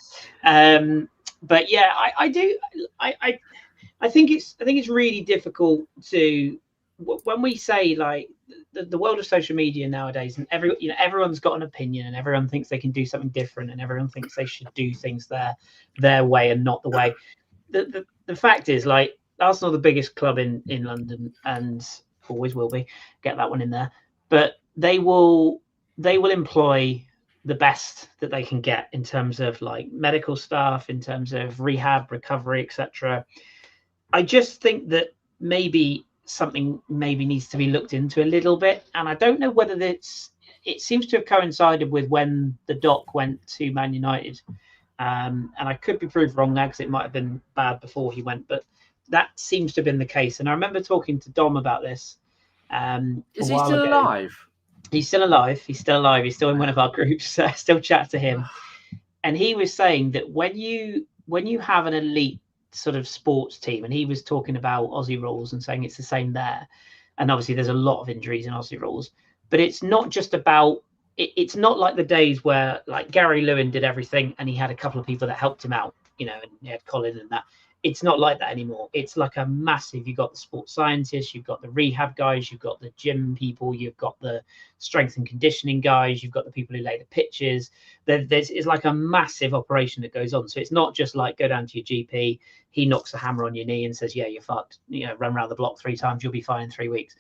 But yeah, I think it's really difficult to, when we say the world of social media nowadays, and everyone's got an opinion, and everyone thinks they can do something different, and everyone thinks they should do things their way and not the way. The fact is, Arsenal are the biggest club in London, and always will be. Get that one in there. But they will employ the best that they can get in terms of medical staff, in terms of rehab, recovery, etc. I just think that maybe something needs to be looked into a little bit, and I don't know whether it seems to have coincided with when the Doc went to Man United, and I could be proved wrong now because it might have been bad before he went, but that seems to have been the case. And I remember talking to Dom about this. Is he still alive? He's still alive. He's still in one of our groups. I still chat to him, and he was saying that when you have an elite sort of sports team, and he was talking about Aussie rules and saying it's the same there, and obviously there's a lot of injuries in Aussie rules, but it's not just about it's not like the days where Gary Lewin did everything and he had a couple of people that helped him out, and he had Colin and that. It's not like that anymore. It's like a massive, you've got the sports scientists, you've got the rehab guys, you've got the gym people, you've got the strength and conditioning guys, you've got the people who lay the pitches. It's like a massive operation that goes on. So it's not just like go down to your GP, he knocks a hammer on your knee and says, yeah, you're fucked. Run around the block 3 times, you'll be fine in 3 weeks.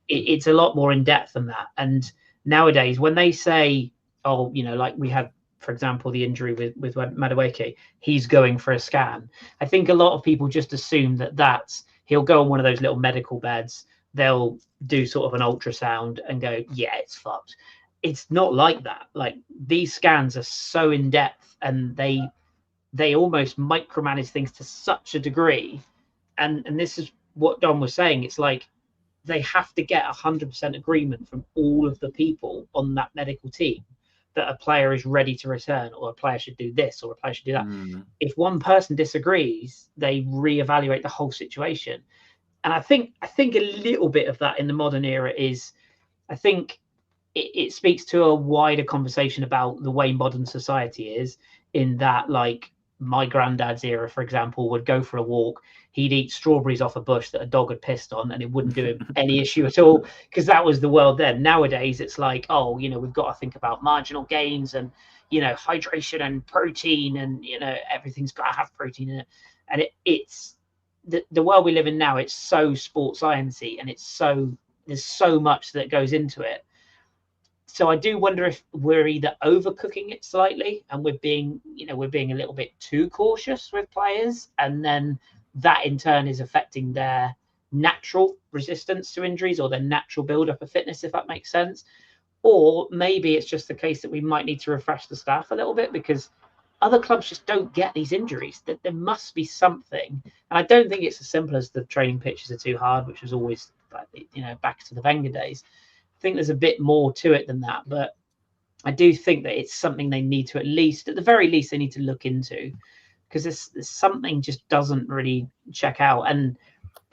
It's a lot more in depth than that. And nowadays, when they say, oh, like we had, for example, the injury with Madueke, he's going for a scan. I think a lot of people just assume that he'll go on one of those little medical beds. They'll do sort of an ultrasound and go, yeah, it's fucked. It's not like that. Like, these scans are so in depth, and they almost micromanage things to such a degree. And this is what Don was saying. It's like they have to get 100% agreement from all of the people on that medical team that a player is ready to return, or a player should do this, or a player should do that. If one person disagrees, they reevaluate the whole situation. And I think a little bit of that in the modern era is, I think it speaks to a wider conversation about the way modern society is, in that, like, my granddad's era, for example, would go for a walk. He'd eat strawberries off a bush that a dog had pissed on, and it wouldn't do him any issue at all, because that was the world then. Nowadays, it's like, oh, we've got to think about marginal gains and, hydration and protein, and, everything's got to have protein in it. And it's the world we live in now. It's so sports sciencey, and there's so much that goes into it. So I do wonder if we're either overcooking it slightly, and we're being a little bit too cautious with players, and then that in turn is affecting their natural resistance to injuries, or their natural build-up of fitness, if that makes sense. Or maybe it's just the case that we might need to refresh the staff a little bit, because other clubs just don't get these injuries. That there must be something. And I don't think it's as simple as the training pitches are too hard, which was always, back to the Wenger days. I think there's a bit more to it than that, but I do think that it's something they need to, at the very least, they need to look into, because there's something just doesn't really check out. And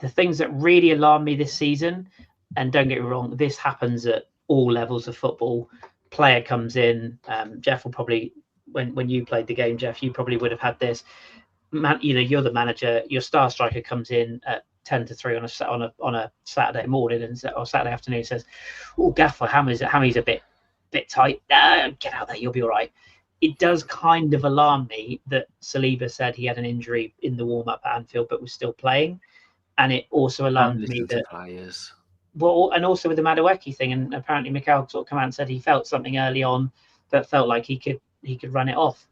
the things that really alarm me this season, and don't get me wrong, this happens at all levels of football. Player comes in, Geoff will probably, when you played the game, Geoff, you probably would have had this. You're the manager, your star striker comes in at 10 to 3 on a Saturday morning or Saturday afternoon, says, oh, Gaffer, Hammy's a bit tight. Get out there, you'll be all right. It does kind of alarm me that Saliba said he had an injury in the warm-up at Anfield but was still playing. And it also alarmed me that players. Well, and also with the Madueke thing, and apparently Mikel sort of come out and said he felt something early on that felt like he could run it off.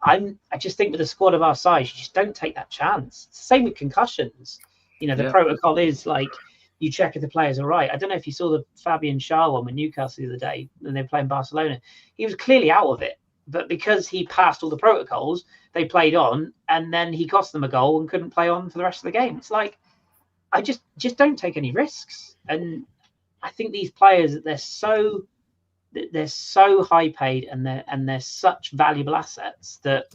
I just think with a squad of our size, you just don't take that chance. It's the same with concussions. The protocol is like, you check if the players are right. I don't know if you saw the Fabian Schär one with Newcastle the other day when they were playing Barcelona. He was clearly out of it, but because he passed all the protocols, they played on, and then he cost them a goal and couldn't play on for the rest of the game. It's like, I just don't take any risks. And I think these players, they're so high paid, and they're such valuable assets, that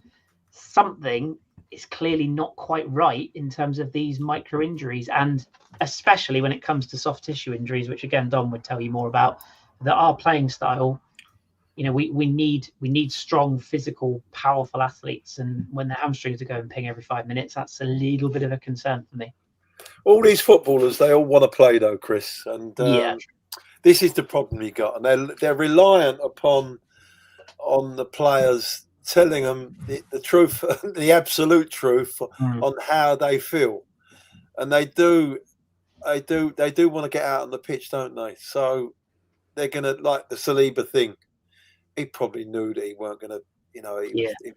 something is clearly not quite right in terms of these micro injuries, and especially when it comes to soft tissue injuries, which again Don would tell you more about, that our playing style, we need strong, physical, powerful athletes, and when their hamstrings are going ping every 5 minutes, that's a little bit of a concern for me. All these footballers, they all want to play though, Kris, and this is the problem you got, and they're reliant on the players telling them the truth, the absolute truth on how they feel, and they do want to get out on the pitch, don't they? So they're gonna, like the Saliba thing. He probably knew that he weren't gonna,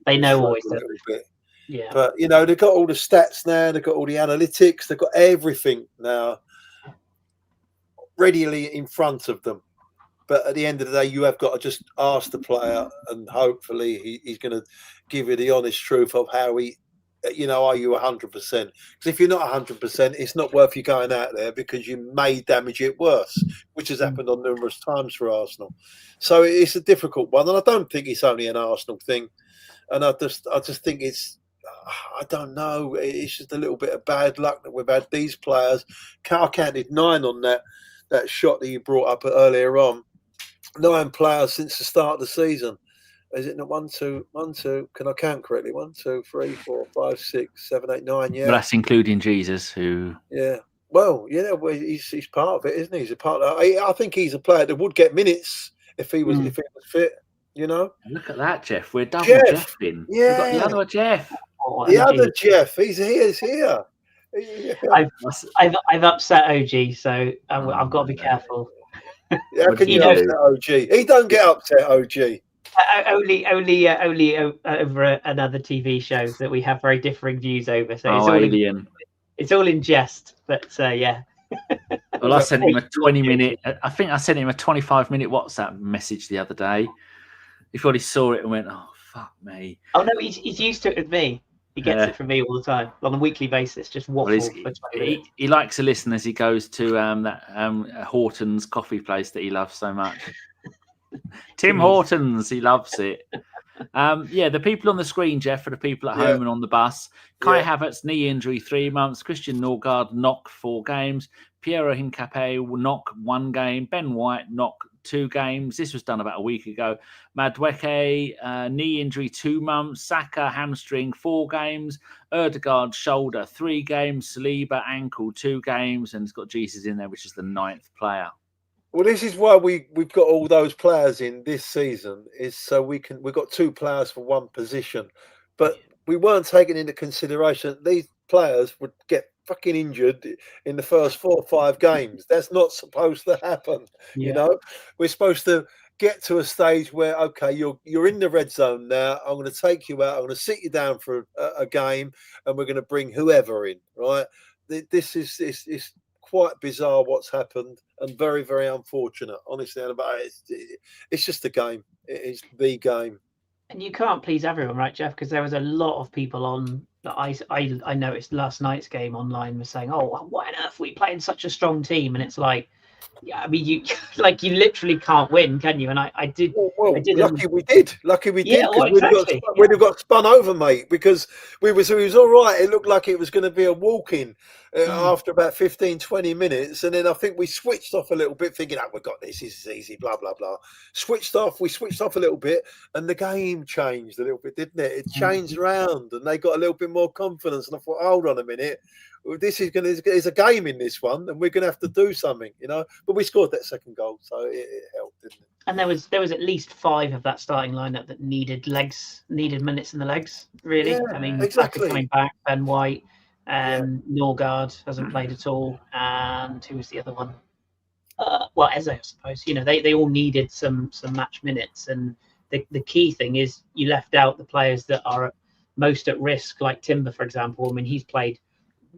they know always a little bit. Yeah, but they've got all the stats now, they've got all the analytics, they've got everything now readily in front of them. But at the end of the day, you have got to just ask the player, and hopefully he's going to give you the honest truth of how he, are you 100%? Because if you're not 100%, it's not worth you going out there, because you may damage it worse, which has happened on numerous times for Arsenal. So it's a difficult one, and I don't think it's only an Arsenal thing. And I just think it's, I don't know, it's just a little bit of bad luck that we've had these players. I counted 9 on that shot that you brought up earlier on. 9 players since the start of the season. Is it not 1, 2, 1, 2? Can I count correctly? 1, 2, 3, 4, 5, 6, 7, 8, 9. Yeah, but that's including Jesus, who. Yeah. Well, he's part of it, isn't he? He's a part of it. I think he's a player that would get minutes if he was fit. Look at that, Geoff. We're double Jeff. Jeffing. Yeah. We've got the other Jeff. The other Geoff. He's here. I've upset OG, so I've got to be careful. How can you upset OG? He don't get upset, OG. Only over another TV show that we have very differing views over. So it's all in jest, but yeah. Well, I sent him a 20-minute. I think I sent him a 25-minute WhatsApp message the other day. He thought he saw it and went, "Oh fuck me." Oh no, he's used to it with me. He gets it from me all the time on a weekly basis. Just waffle for 20 minutes. He likes to listen as he goes to that Horton's coffee place that he loves so much. Tim Hortons, he loves it. The people on the screen, Geoff, for the people at home and on the bus. Kai Havertz, knee injury, 3 months. Christian Norgard, knock, 4 games. Piero Hincapié, knock, 1 game. Ben White, knock, 2 games. This was done about a week ago. Madueke, knee injury, 2 months. Saka, hamstring, 4 games. Erdegaard, shoulder, 3 games. Saliba, ankle, 2 games. And it's got Jesus in there, which is the 9th player. Well, this is why we've got all those players in this season, is so we've got 2 players for 1 position. But we weren't taking into consideration these players would get fucking injured in the first 4 or 5 games. That's not supposed to happen. We're supposed to get to a stage where, okay, you're in the red zone now. I'm going to take you out. I'm going to sit you down for a game, and we're going to bring whoever in. Right? This is quite bizarre what's happened, and very, very unfortunate. Honestly, it's just a game. It's the game. And you can't please everyone, right, Geoff? Because there was a lot of people on that I noticed last night's game online was saying, "Oh, why on earth are we playing such a strong team?" And it's like, yeah, I mean, you literally can't win, can you? And I did. Lucky we did. Yeah, Because we'd have got spun over, mate. Because it was all right. It looked like it was going to be a walk-in after about 15, 20 minutes, and then I think we switched off a little bit, thinking, "Oh, we got this. This is easy." Blah blah blah. We switched off a little bit, and the game changed a little bit, didn't it? It changed around, and they got a little bit more confidence. And I thought, hold on a minute. There's a game in this one, and we're going to have to do something, But we scored that second goal, so it helped, didn't it? And there was at least 5 of that starting lineup that needed minutes in the legs. Really, I mean, exactly. Saka coming back, Ben White, Norgard hasn't played at all, and who was the other one? Eze, I suppose. They all needed some match minutes, and the key thing is you left out the players that are most at risk, like Timber, for example. I mean, he's played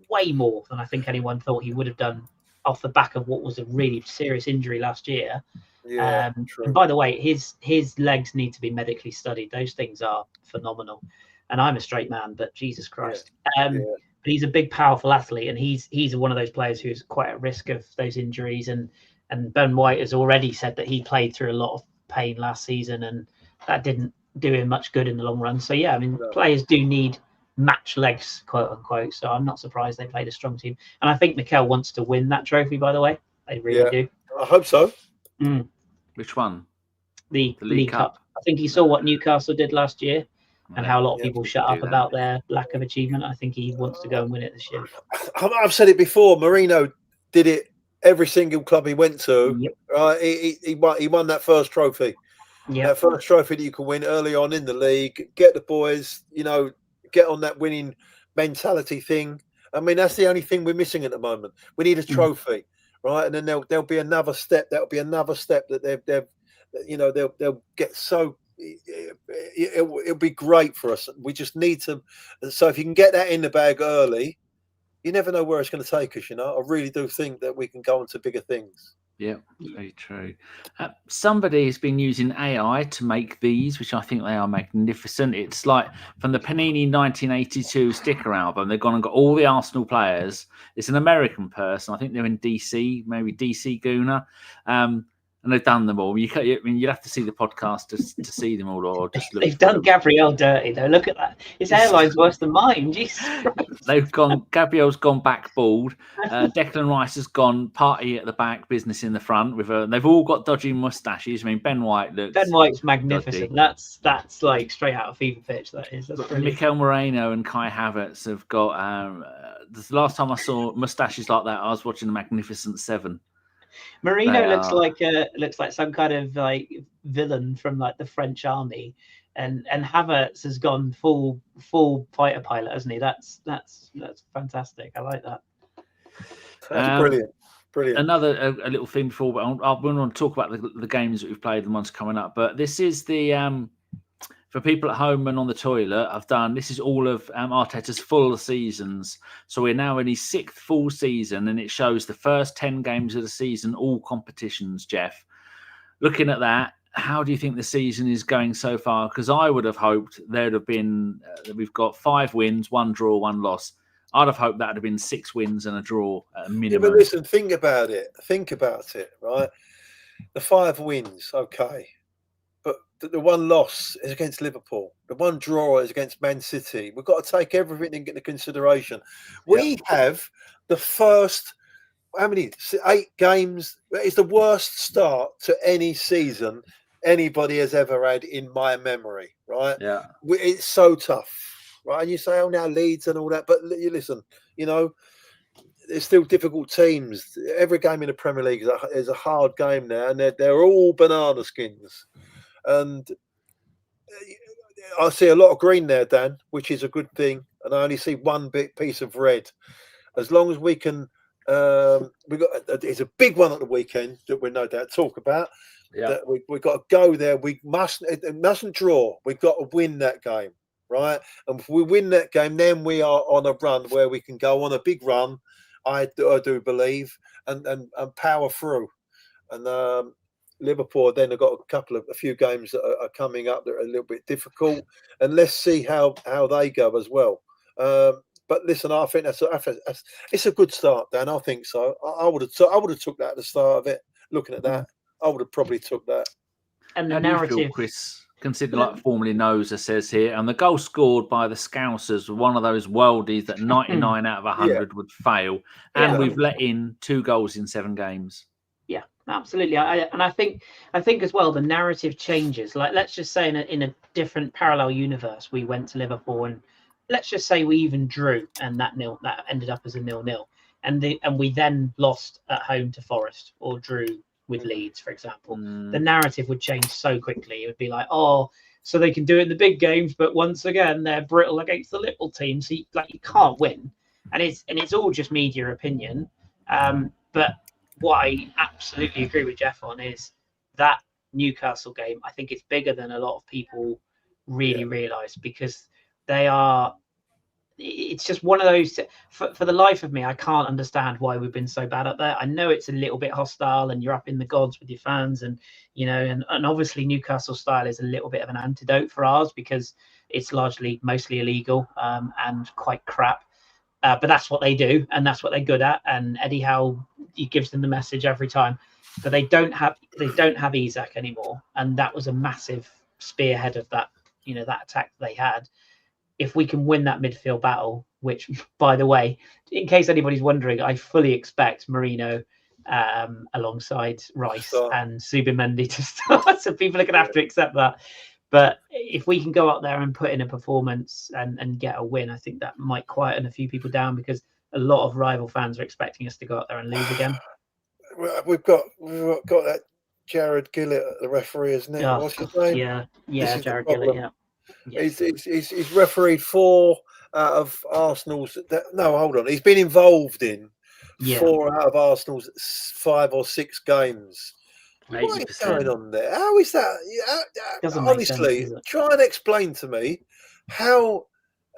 way more than I think anyone thought he would have done off the back of what was a really serious injury last year. And by the way, his legs need to be medically studied. Those things are phenomenal. And I'm a straight man, but Jesus Christ. But he's a big, powerful athlete, and he's one of those players who's quite at risk of those injuries. And Ben White has already said that he played through a lot of pain last season, and that didn't do him much good in the long run. So players do need match legs, quote unquote. So I'm not surprised they played a strong team, and I think Mikel wants to win that trophy. By the way, they really do. I hope so. Which one? The League Cup. I think he saw what Newcastle did last year, and how a lot of people shut up about their lack of achievement. I think he wants to go and win it this year. I've said it before. Mourinho did it every single club he went to. He won that first trophy. That first trophy that you can win early on in the league. Get the boys, get on that winning mentality thing. I mean, that's the only thing we're missing at the moment. We need a trophy, right? And then there'll be another step. That'll be another step that they'll get so. It'll be great for us. We just need to. So if you can get that in the bag early, you never know where it's going to take us. I really do think that we can go on to bigger things. Yeah, very true. Somebody's been using AI to make these, which I think they are magnificent. It's like from the Panini 1982 sticker album. They've gone and got all the Arsenal players. It's an American person. I think they're in DC, maybe DC Gooner. And and they've done them all. I mean, you'd have to see the podcast to see them all, or just look. They've done Gabriel dirty though. Look at that. His hairline's worse than mine. Jesus Christ. Gabriel's gone back bald. Declan Rice has gone party at the back, business in the front. They've all got dodgy mustaches. I mean, Ben White's magnificent. Dodgy. That's like straight out of Fever Pitch. That is. That's brilliant. Mikel Moreno and Kai Havertz have got. The last time I saw mustaches like that, I was watching The Magnificent Seven. Marino looks like some kind of like villain from like the French army, and Havertz has gone full fighter pilot, hasn't he? That's fantastic. I like that. That's brilliant. Another a little thing before we want to talk about the games that we've played, the ones coming up. But this is the for people at home and on the toilet. This is all of Arteta's full seasons. So we're now in his 6th full season, and it shows the first 10 games of the season, all competitions. Geoff, looking at that, how do you think the season is going so far? Because I would have hoped there'd have been we've got 5 wins, 1 draw, 1 loss. I'd have hoped that would have been 6 wins and a draw at a minimum. Yeah, but listen, think about it, right? The 5 wins, okay. The 1 loss is against Liverpool. The 1 draw is against Man City. We've got to take everything into consideration. We have the first, 8 games. It's the worst start to any season anybody has ever had in my memory, right? Yeah. It's so tough, right? And you say, now Leeds and all that. But you listen, there's still difficult teams. Every game in the Premier League is a hard game now, and they're all banana skins. And I see a lot of green there, Dan, which is a good thing. And I only see 1 big piece of red. As long as we can, it's a big one at the weekend that we no doubt talk about. Yeah, that we've got to go there. We mustn't draw. We've got to win that game, right? And if we win that game, then we are on a run where we can go on a big run. I do believe, and power through. And Liverpool then have got a few games that are coming up that are a little bit difficult, and let's see how they go as well. But listen, I think it's a good start, Dan. I think so. I would have took that at the start of it. Looking at that, I would have probably took that. And the how narrative, do you feel, Kris? Consider like formerly Noza says here, and the goal scored by the Scousers was one of those worldies that 99 out of 100 would fail, and we've let in 2 goals in 7 games. Yeah, absolutely. I think as well the narrative changes. Like, let's just say in a different parallel universe, we went to Liverpool, and let's just say we even drew, and that ended up as a 0-0, and we then lost at home to Forest or drew with Leeds, for example. The narrative would change so quickly. It would be like, oh, so they can do it in the big games, but once again they're brittle against the little teams. So you can't win, and it's all just media opinion. But what I absolutely agree with Geoff on is that Newcastle game. I think it's bigger than a lot of people really realise, because it's just one of those, for the life of me, I can't understand why we've been so bad up there. I know it's a little bit hostile and you're up in the gods with your fans, and and obviously Newcastle style is a little bit of an antidote for ours because it's mostly illegal and quite crap. But that's what they do, and that's what they're good at. And Eddie Howe, he gives them the message every time. But they don't have Isak anymore, and that was a massive spearhead of that that attack they had. If we can win that midfield battle, which, by the way, in case anybody's wondering, I fully expect Marino alongside Rice and Subimendi to start. So people are going to have to accept that. But if we can go out there and put in a performance and get a win, I think that might quieten a few people down, because a lot of rival fans are expecting us to go out there and lose again. We've got that Jared Gillett, the referee, isn't it? What's his name? Yeah, Jared Gillett. Yeah. Yes. He's refereed 4 out of Arsenal's. No, hold on. He's been involved in 4 out of Arsenal's 5 or 6 games. 80%. What is going on there? How is that? Honestly, try and explain to me how.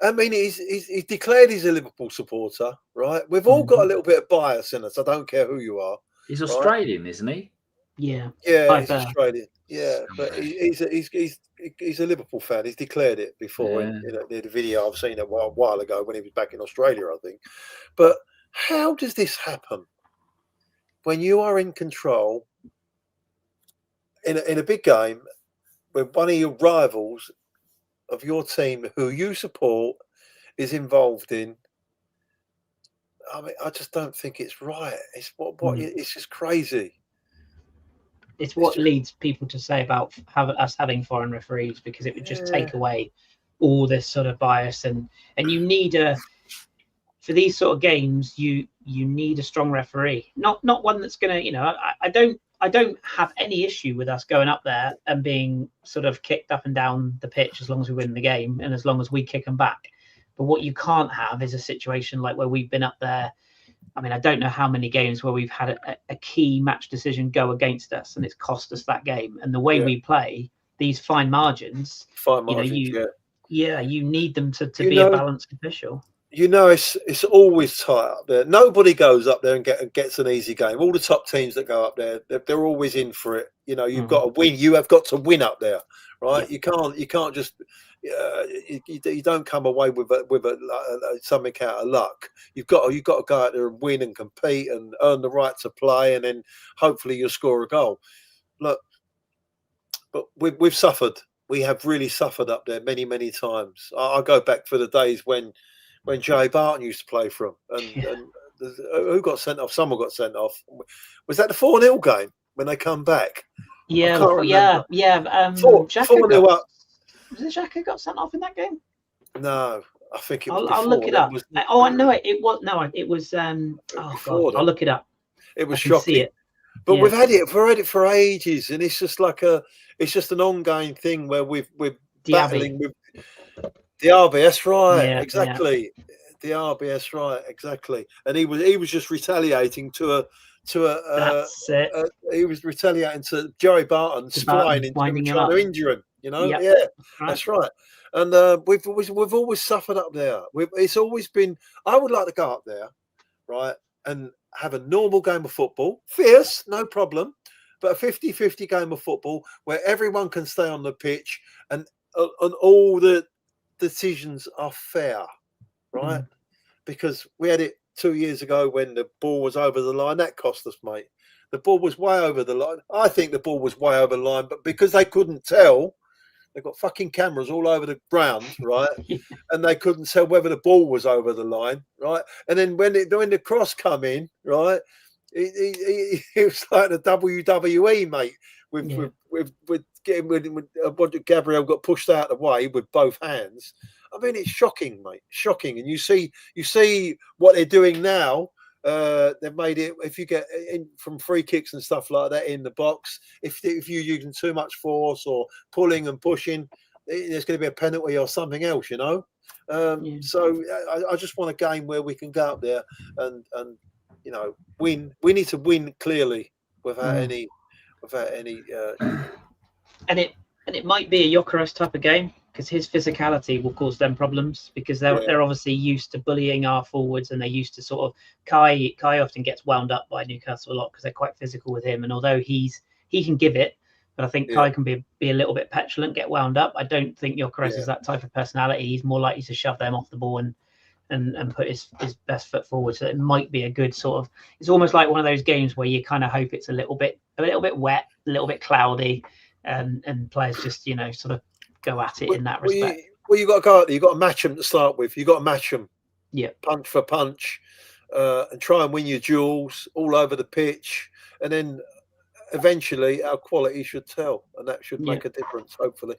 I mean, he's declared he's a Liverpool supporter, right? We've all got a little bit of bias in us. I don't care who you are. He's Australian, isn't he? Yeah, he's Australian. Yeah, but he's a Liverpool fan. He's declared it before. In the video I've seen a while ago when he was back in Australia, I think. But how does this happen when you are in control in a big game, when one of your rivals of your team who you support is involved in, I mean, I just don't think it's right. It's it's just crazy. It's what leads people to say about us having foreign referees, because it would just take away all this sort of bias, and you need for these sort of games, you need a strong referee, not one that's gonna, I don't have any issue with us going up there and being sort of kicked up and down the pitch as long as we win the game and as long as we kick them back. But what you can't have is a situation like where we've been up there. I mean, I don't know how many games where we've had a key match decision go against us and it's cost us that game. And the way we play, these fine margins, you need them to be a balanced official. It's always tight up there. Nobody goes up there and gets an easy game. All the top teams that go up there, they're always in for it. You've got to win. You have got to win up there, right? Yeah. You can't just. You don't come away with something out of luck. You've got to go out there and win and compete and earn the right to play, and then hopefully you'll score a goal. Look, but we've suffered. We have really suffered up there many times. I go back for the days when Joey Barton used to play for him, and who got sent off? Someone got sent off. Was that the 4-0 game when they come back? Yeah. 4-0 up. Was it Xhaka got sent off in that game? No, I think it was. I'll look it up. I know it. It was it was. Oh God, I'll look it up. It was shocking. See it. But we've had it for ages, and it's just it's just an ongoing thing where we're battling with Diaby. That's right, exactly. Diaby, that's right, exactly. And he was just retaliating to that's it. He was retaliating to Joey Barton flying into him, trying to injure him. That's right. And we've always suffered up there. It's always been. I would like to go up there, right, and have a normal game of football, fierce, no problem, but a 50-50 game of football where everyone can stay on the pitch and all the decisions are fair, right? Because we had it 2 years ago when the ball was over the line. That cost us, mate. The ball was way over the line. I think the ball was way over the line, but because they couldn't tell, they've got fucking cameras all over the ground, right? And they couldn't tell whether the ball was over the line, right? And then when the cross come in, right, it was like the WWE, mate. With Gabriel got pushed out of the way with both hands. I mean, it's shocking, mate. Shocking. And you see what they're doing now. They've made it, if you get in from free kicks and stuff like that in the box, if you're using too much force or pulling and pushing, there's going to be a penalty or something else, So I just want a game where we can go up there and win. We need to win clearly without any and it might be a Gyökeres type of game, because his physicality will cause them problems, because they're obviously used to bullying our forwards, and they're used to sort of Kai often gets wound up by Newcastle a lot because they're quite physical with him, and although he can give it, but I think Kai can be a little bit petulant, get wound up. I don't think Gyökeres is that type of personality. He's more likely to shove them off the ball and put his best foot forward. So it might be a good sort of. It's almost like one of those games where you kind of hope it's a little bit wet, a little bit cloudy, and players just sort of go at it in that respect. You got to go out there. You got to match them to start with. You got to match them. Yeah, punch for punch, and try and win your duels all over the pitch, and then eventually our quality should tell, and that should make a difference, hopefully.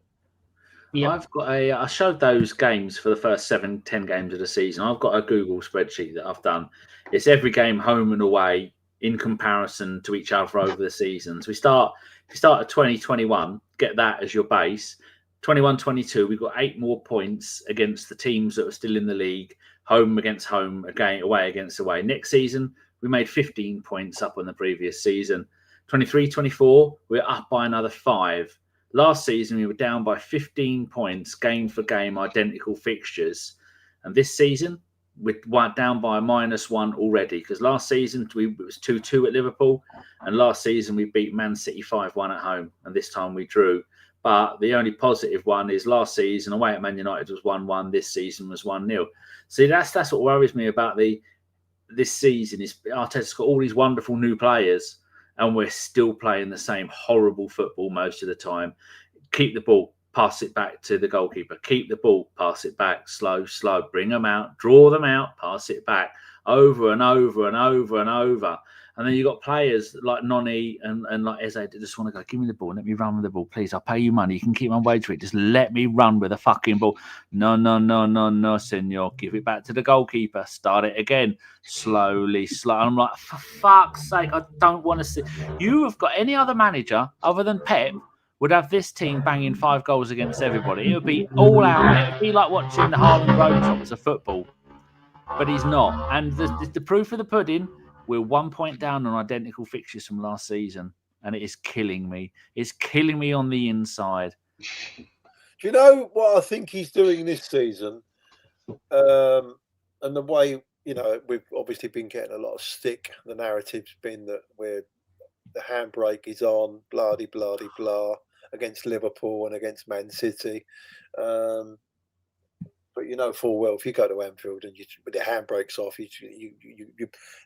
Yeah, I've got I showed those games for the first 7-10 games of the season. I've got a Google spreadsheet that I've done. It's every game home and away in comparison to each other over the seasons. We start at 2021, get that as your base. 21-22, we've got 8 more points against the teams that are still in the league, home against home, again away against away. Next season, we made 15 points up on the previous season. 23-24, we're up by another 5. Last season, we were down by 15 points, game for game, identical fixtures. And this season, we're down by -1 already, because last season it was 2-2 at Liverpool, and last season we beat Man City 5-1 at home, and this time we drew. But the only positive one is last season away at Man United was 1-1. This season was 1-0. See, that's what worries me about this season. Is Arteta's got all these wonderful new players, and we're still playing the same horrible football most of the time. Keep the ball, pass it back to the goalkeeper. Keep the ball, pass it back, slow, bring them out, draw them out, pass it back, over and over and over and over. And then you've got players like Noni and like Eze that just want to go, give me the ball, let me run with the ball, please. I'll pay you money. You can keep my wage for it. Just let me run with the fucking ball. No, senor. Give it back to the goalkeeper. Start it again. Slowly. I'm like, for fuck's sake, I don't want to see. You have got any other manager other than Pep would have this team banging 5 goals against everybody. It would be all out. It would be like watching the Harlem Globetrotters of football. But he's not. And the proof of the pudding, we're 1 point down on identical fixtures from last season. And it is killing me. It's killing me on the inside. Do you know what I think he's doing this season? And the way, we've obviously been getting a lot of stick. The narrative's been that the handbrake is on, blah, against Liverpool and against Man City. But you know full well if you go to Anfield and with the handbrakes off,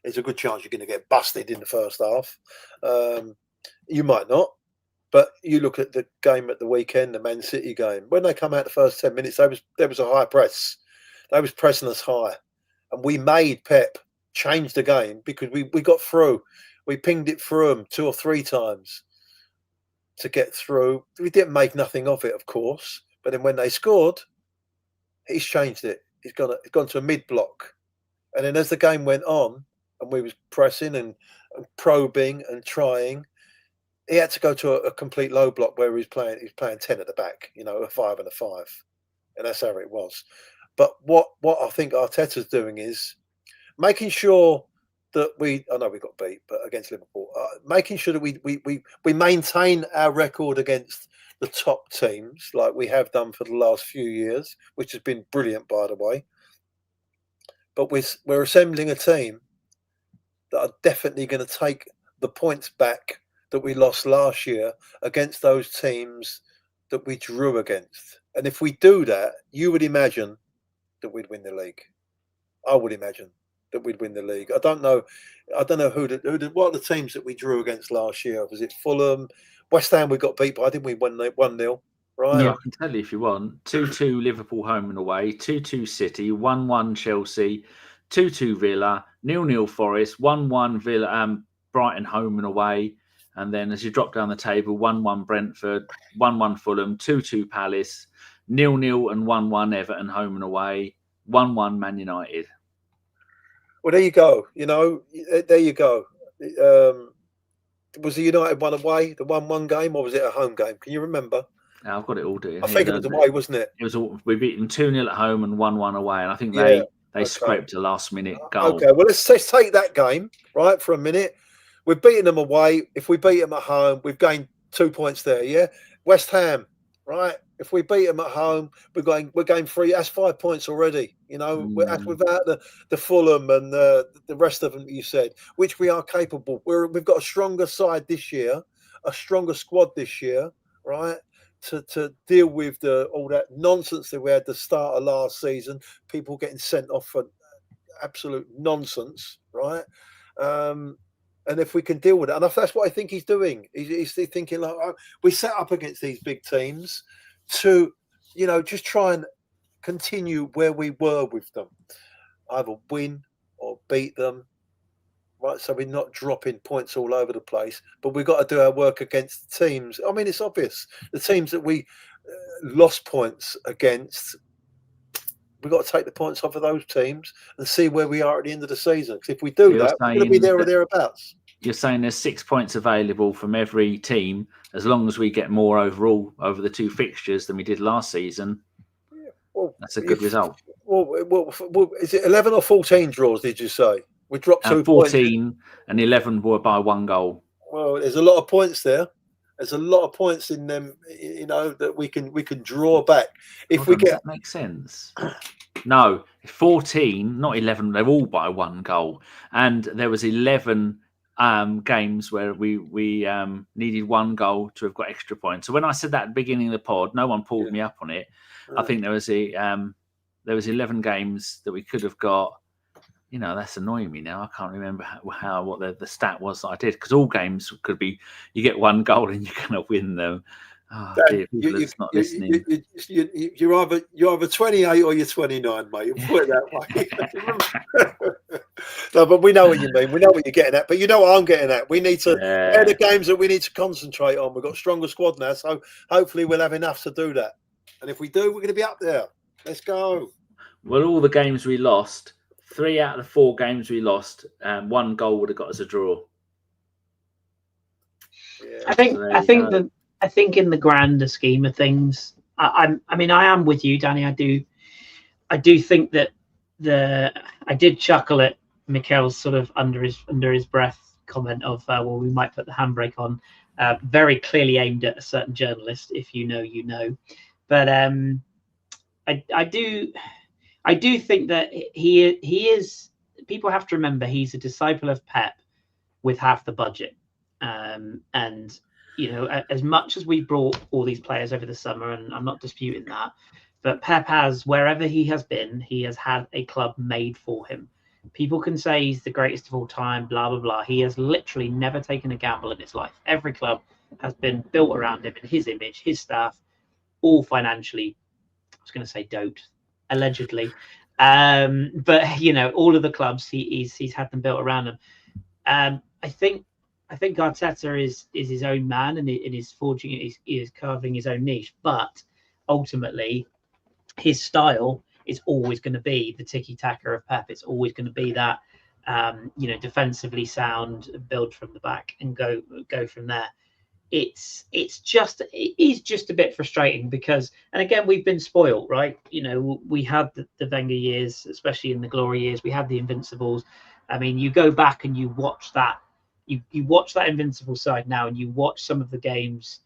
there's a good chance you're going to get busted in the first half. You might not, but you look at the game at the weekend, the Man City game. When they come out the first 10 minutes, there was a high press. They was pressing us high, and we made Pep change the game because we got through. We pinged it through them 2 or 3 times to get through. We didn't make nothing of it, of course, but then when they scored, he's changed it. He's gone to a mid block, and then as the game went on, and we was pressing and probing and trying, he had to go to a complete low block where he's playing 10 at the back, a 5 and a 5, and that's how it was. But what I think Arteta's doing is making sure that I know we got beat, but against Liverpool, making sure that we maintain our record against the top teams like we have done for the last few years, which has been brilliant, by the way. But we're assembling a team that are definitely going to take the points back that we lost last year against those teams that we drew against. And if we do that, you would imagine that we'd win the league. I would imagine that we'd win the league. I don't know what are the teams that we drew against last year? Was it Fulham? West Ham we got beat by, didn't we? 1-0, right? Yeah, I can tell you if you want. 2-2 Liverpool home and away, 2-2 City, 1-1 Chelsea, 2-2 Villa, 0-0 Forest, 1-1 Villa, Brighton home and away. And then as you drop down the table, 1-1 Brentford, 1-1 Fulham, 2-2 Palace, 0-0 and 1-1 Everton home and away, 1-1 Man United. Well, there you go. There you go. Was the United one away, the 1-1 game, or was it a home game? Can you remember? I've got it all, dear. I think it was away, wasn't it? It was. We beat them 2-0 at home and 1-1 away, and I think they scraped a last-minute goal. Okay, well, let's take that game, right, for a minute. We've beaten them away. If we beat them at home, we've gained 2 points there, yeah? West Ham, right? If we beat them at home, we're going 3. That's 5 points already. That's without the Fulham and the rest of them you said, which we are capable. We've got a stronger side this year, a stronger squad this year, right? To deal with all that nonsense that we had at the start of last season, people getting sent off for absolute nonsense, right? And if we can deal with it, and that's what I think he's doing. He's thinking like, we set up against these big teams to, just try and continue where we were with them, either win or beat them, right? So we're not dropping points all over the place, but we've got to do our work against teams. I mean, it's obvious. The teams that we lost points against, we've got to take the points off of those teams and see where we are at the end of the season. Because if we do that, we're going to be there or thereabouts. You're saying there's 6 points available from every team as long as we get more overall over the 2 fixtures than we did last season. Yeah, well, that's a good result. Well, is it 11 or 14 draws, did you say? We dropped 2 14 points. And 11 were by 1 goal. Well, there's a lot of points there. There's a lot of points in them, that we can draw back. Does that make sense? No, 14, not 11. They're all by 1 goal, and there was 11 games where we needed 1 goal to have got extra points. So when I said that at the beginning of the pod, no one pulled me up on it. I think there was 11 games that we could have got that's annoying me now. I can't remember what the stat was that I did, because all games could be you get one goal and you're going to win them. Oh, dear, people are not listening. You're either 28 or you're 29, mate. Put it that way. No, but we know what you mean. We know what you're getting at. But you know what I'm getting at. We need to. They're the games that we need to concentrate on. We've got a stronger squad now, so hopefully we'll have enough to do that. And if we do, we're going to be up there. Let's go. Well, all the games we lost, 3 out of the 4 games we lost, 1 goal would have got us a draw. Yeah. I think in the grander scheme of things, I am with you, Danny. I do think that I did chuckle at Mikel's sort of under his breath comment of we might put the handbrake on, very clearly aimed at a certain journalist. If you know, you know. But I do think that he is. People have to remember he's a disciple of Pep with half the budget, and as much as we brought all these players over the summer, and I'm not disputing that, but Pep has, wherever he has been, he has had a club made for him. People can say he's the greatest of all time, blah blah blah. He has literally never taken a gamble in his life. Every club has been built around him in his image, his staff, all financially, I was going to say doped, allegedly. But all of the clubs he's had them built around him. I think Arteta is his own man, and it is forging, he is carving his own niche. But ultimately, his style is always going to be the tiki-taka of Pep. It's always going to be that defensively sound, build from the back and go from there. It is just a bit frustrating because, and again, we've been spoiled, right? We had the Wenger years, especially in the glory years. We had the Invincibles. I mean, you go back and you watch that, you watch that Invincible side now, and you watch some of the games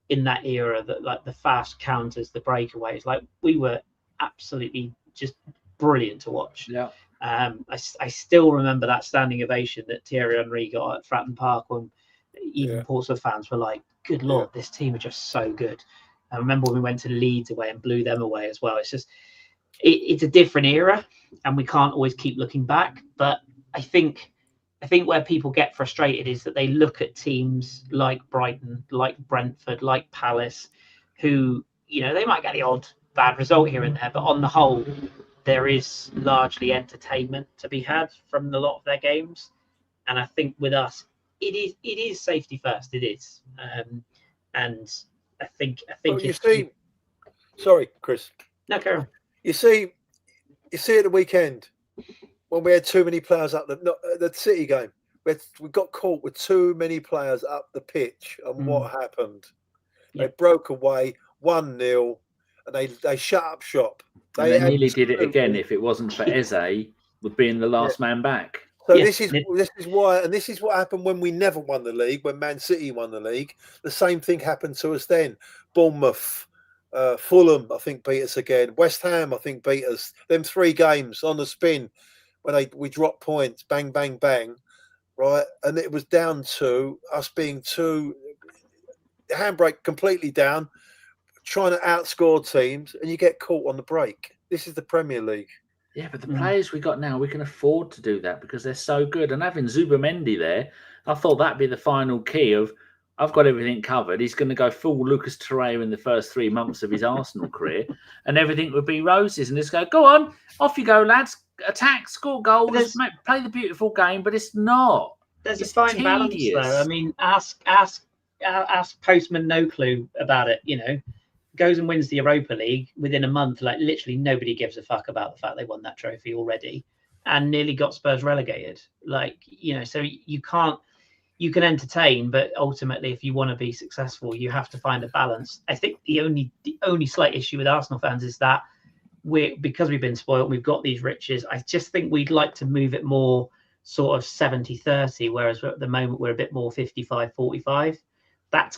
in that era, that like the fast counters, the breakaways, like we were absolutely just brilliant to watch. Yeah. I still remember that standing ovation that Thierry Henry got at Fratton Park when even Portsmouth fans were like, good Lord, this team are just so good. I remember when we went to Leeds away and blew them away as well. It's just, it's a different era and we can't always keep looking back. But I think where people get frustrated is that they look at teams like Brighton, like Brentford, like Palace, who, they might get the odd bad result here and there, but on the whole, there is largely entertainment to be had from a lot of their games. And I think with us, it is safety first. It is, and I think. Sorry, Chris. No, Carol. You see at the weekend when we had too many players up the City game. We got caught with too many players up the pitch, and what happened? They broke away 1-0, and they shut up shop. They nearly did it again if it wasn't for Eze with being the last man back. So this is why, and this is what happened when we never won the league. When Man City won the league, the same thing happened to us then. Bournemouth, Fulham, I think beat us again. West Ham, I think beat us. Them 3 games on the spin when we dropped points, bang, bang, bang, right? And it was down to us being handbrake completely down, trying to outscore teams, and you get caught on the break. This is the Premier League. Yeah, but the players we got now, we can afford to do that because they're so good. And having Zubamendi there, I thought that'd be the final key of, I've got everything covered. He's going to go full Lucas Torreira in the first 3 months of his Arsenal career, and everything would be roses. And just go on, off you go, lads, attack, score goals, play the beautiful game. But it's not. There's a fine balance, though. I mean, ask Postman No Clue about it. Goes and wins the Europa League within a month. Like literally nobody gives a fuck about the fact they won that trophy already, and nearly got Spurs relegated. So you can entertain, but ultimately, if you want to be successful, you have to find a balance. I think the only slight issue with Arsenal fans is that because we've been spoiled, we've got these riches. I just think we'd like to move it more sort of 70-30, whereas at the moment we're a bit more 55-45. That's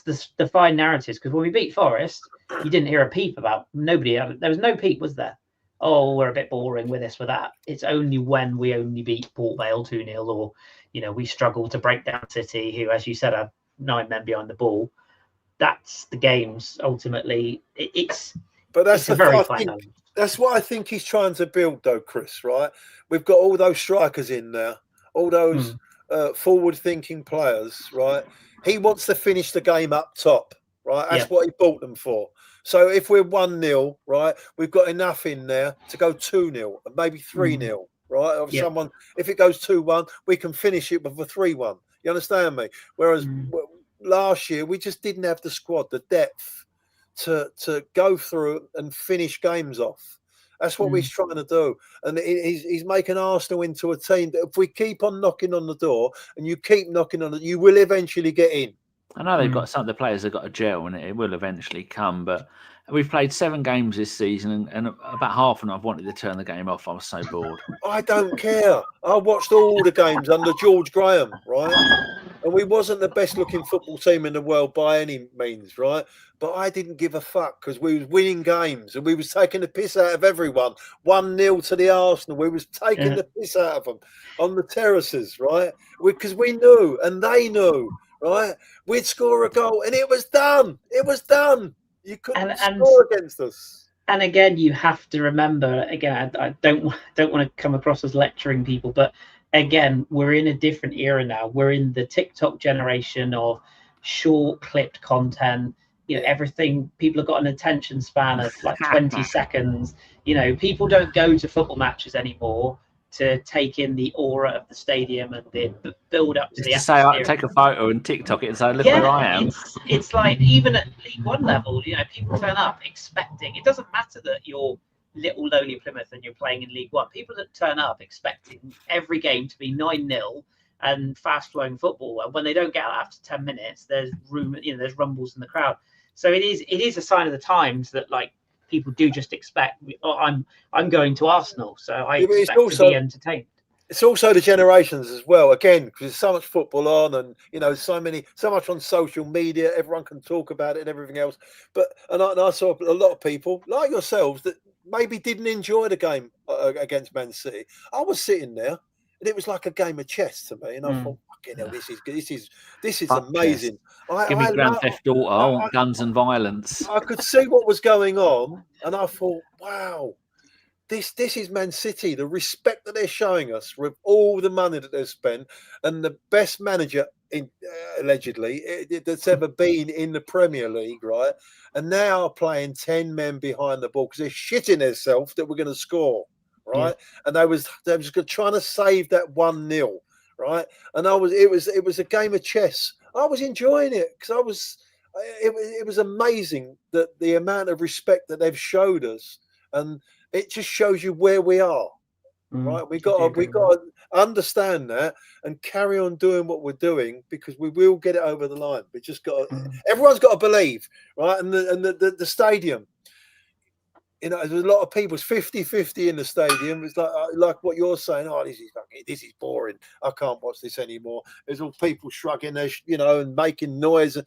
the fine narratives, because when we beat Forest, you didn't hear a peep about nobody. There was no peep, was there? Oh, we're a bit boring with this, with that. It's only when we only beat Port Vale 2-0, or we struggle to break down City, who, as you said, are 9 men behind the ball. That's the games ultimately. That's That's what I think he's trying to build, though, Kris. Right? We've got all those strikers in there, all those forward-thinking players. Right? He wants to finish the game up top. Right? That's what he bought them for. So if we're 1-0, right, we've got enough in there to go 2-0 and maybe 3-0. Right? Or someone, if it goes 2-1, we can finish it with a 3-1. You understand me? Whereas last year we just didn't have the squad, the depth to go through and finish games off. That's what he's trying to do, and he's making Arsenal into a team that if we keep on knocking on the door and you keep knocking on it, you will eventually get in. I know they've got some of the players have got a gel, and it will eventually come. But we've played 7 games this season, and about half of them I've wanted to turn the game off. I was so bored. I don't care. I watched all the games under George Graham, right? And we wasn't the best looking football team in the world by any means, right? But I didn't give a fuck because we was winning games and we was taking the piss out of everyone. 1-0 to the Arsenal. We was taking the piss out of them on the terraces, right? Because we knew and they knew, right? We'd score a goal and it was done. It was done. You couldn't score against us. And again, you have to remember, again, I don't want to come across as lecturing people, but again, we're in a different era now. We're in the TikTok generation of short clipped content. You know, everything, people have got an attention span of like 20 seconds. You know, people don't go to football matches anymore to take in the aura of the stadium and the build up to the atmosphere. Say, take a photo and TikTok it and say, look where I am. It's like, even at League One level, you know, people turn up expecting, it doesn't matter that you're little lowly Plymouth and you're playing in League One. People that turn up expecting every game to be 9-0 and fast flowing football. And when they don't get out after 10 minutes, there's there's rumbles in the crowd. So it is a sign of the times that like people do just expect. I'm going to Arsenal, so I expect to be entertained. It's also the generations as well. Again, because there's so much football on, and you know, so much on social media. Everyone can talk about it and everything else. But I saw a lot of people like yourselves that maybe didn't enjoy the game against Man City. I was sitting there, and it was like a game of chess to me, and I thought, "Fucking hell, this is amazing." Give me Grand Theft Auto. I want guns and violence. I could see what was going on, and I thought, "Wow, this is Man City. The respect that they're showing us with all the money that they've spent, and the best manager allegedly that's ever been in the Premier League, right? And now playing 10 men behind the ball because they're shitting themselves that we're going to score, right? And they was trying to save that 1-0, right? And it was a game of chess. I was enjoying it because it was amazing that the amount of respect that they've showed us, and it just shows you where we are. Right, we got to understand that and carry on doing what we're doing because we will get it over the line. We just got everyone's got to believe, right? And the stadium, you know, there's a lot of people. It's 50-50 in the stadium. It's like what you're saying. Oh, this is boring. I can't watch this anymore. There's all people shrugging their, and making noise,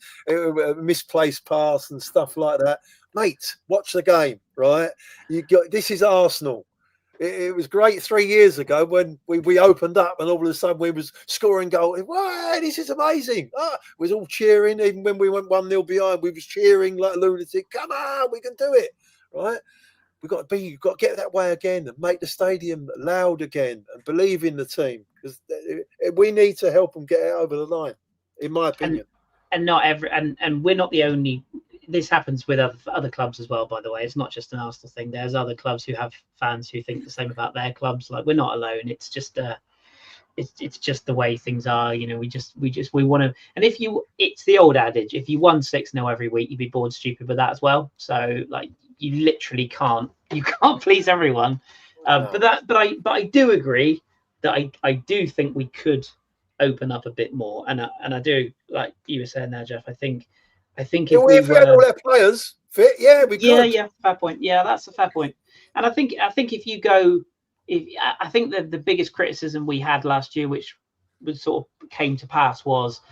misplaced pass and stuff like that. Mate, watch the game, right? This is Arsenal. It was great 3 years ago when we opened up and all of a sudden we was scoring goals. Wow, this is amazing. We was all cheering. Even when we went 1-0 behind, we was cheering like a lunatic. Come on, we can do it, right? You've got to get that way again and make the stadium loud again and believe in the team because we need to help them get it over the line, in my opinion. And we're not the only. This happens with other clubs as well, by the way. It's not just an Arsenal thing. There's other clubs who have fans who think the same about their clubs. Like, we're not alone. It's just it's just the way things are. You know, we want to. And it's the old adage: if you won 6-0 every week, you'd be bored stupid with that as well. So like, you literally can't please everyone. But I do agree that I do think we could open up a bit more. And I do, like you were saying there, Geoff. I think if we had all our players fit, we could. Yeah, fair point. Yeah, that's a fair point. And I think if you go, I think the biggest criticism we had last year, which was sort of came to pass, was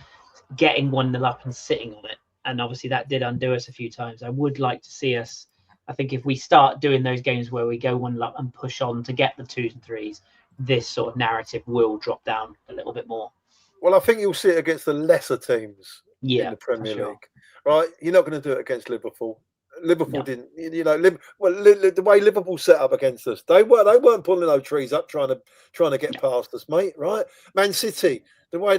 getting 1-0 up and sitting on it. And obviously that did undo us a few times. I would like to see us. I think if we start doing those games where we go 1-0 up and push on to get the 2s and 3s, this sort of narrative will drop down a little bit more. Well, I think you'll see it against the lesser teams in the Premier League. Right, you're not going to do it against Liverpool. Liverpool didn't. The way Liverpool set up against us, they weren't pulling no trees up trying to get past us, mate. Right? Man City, the way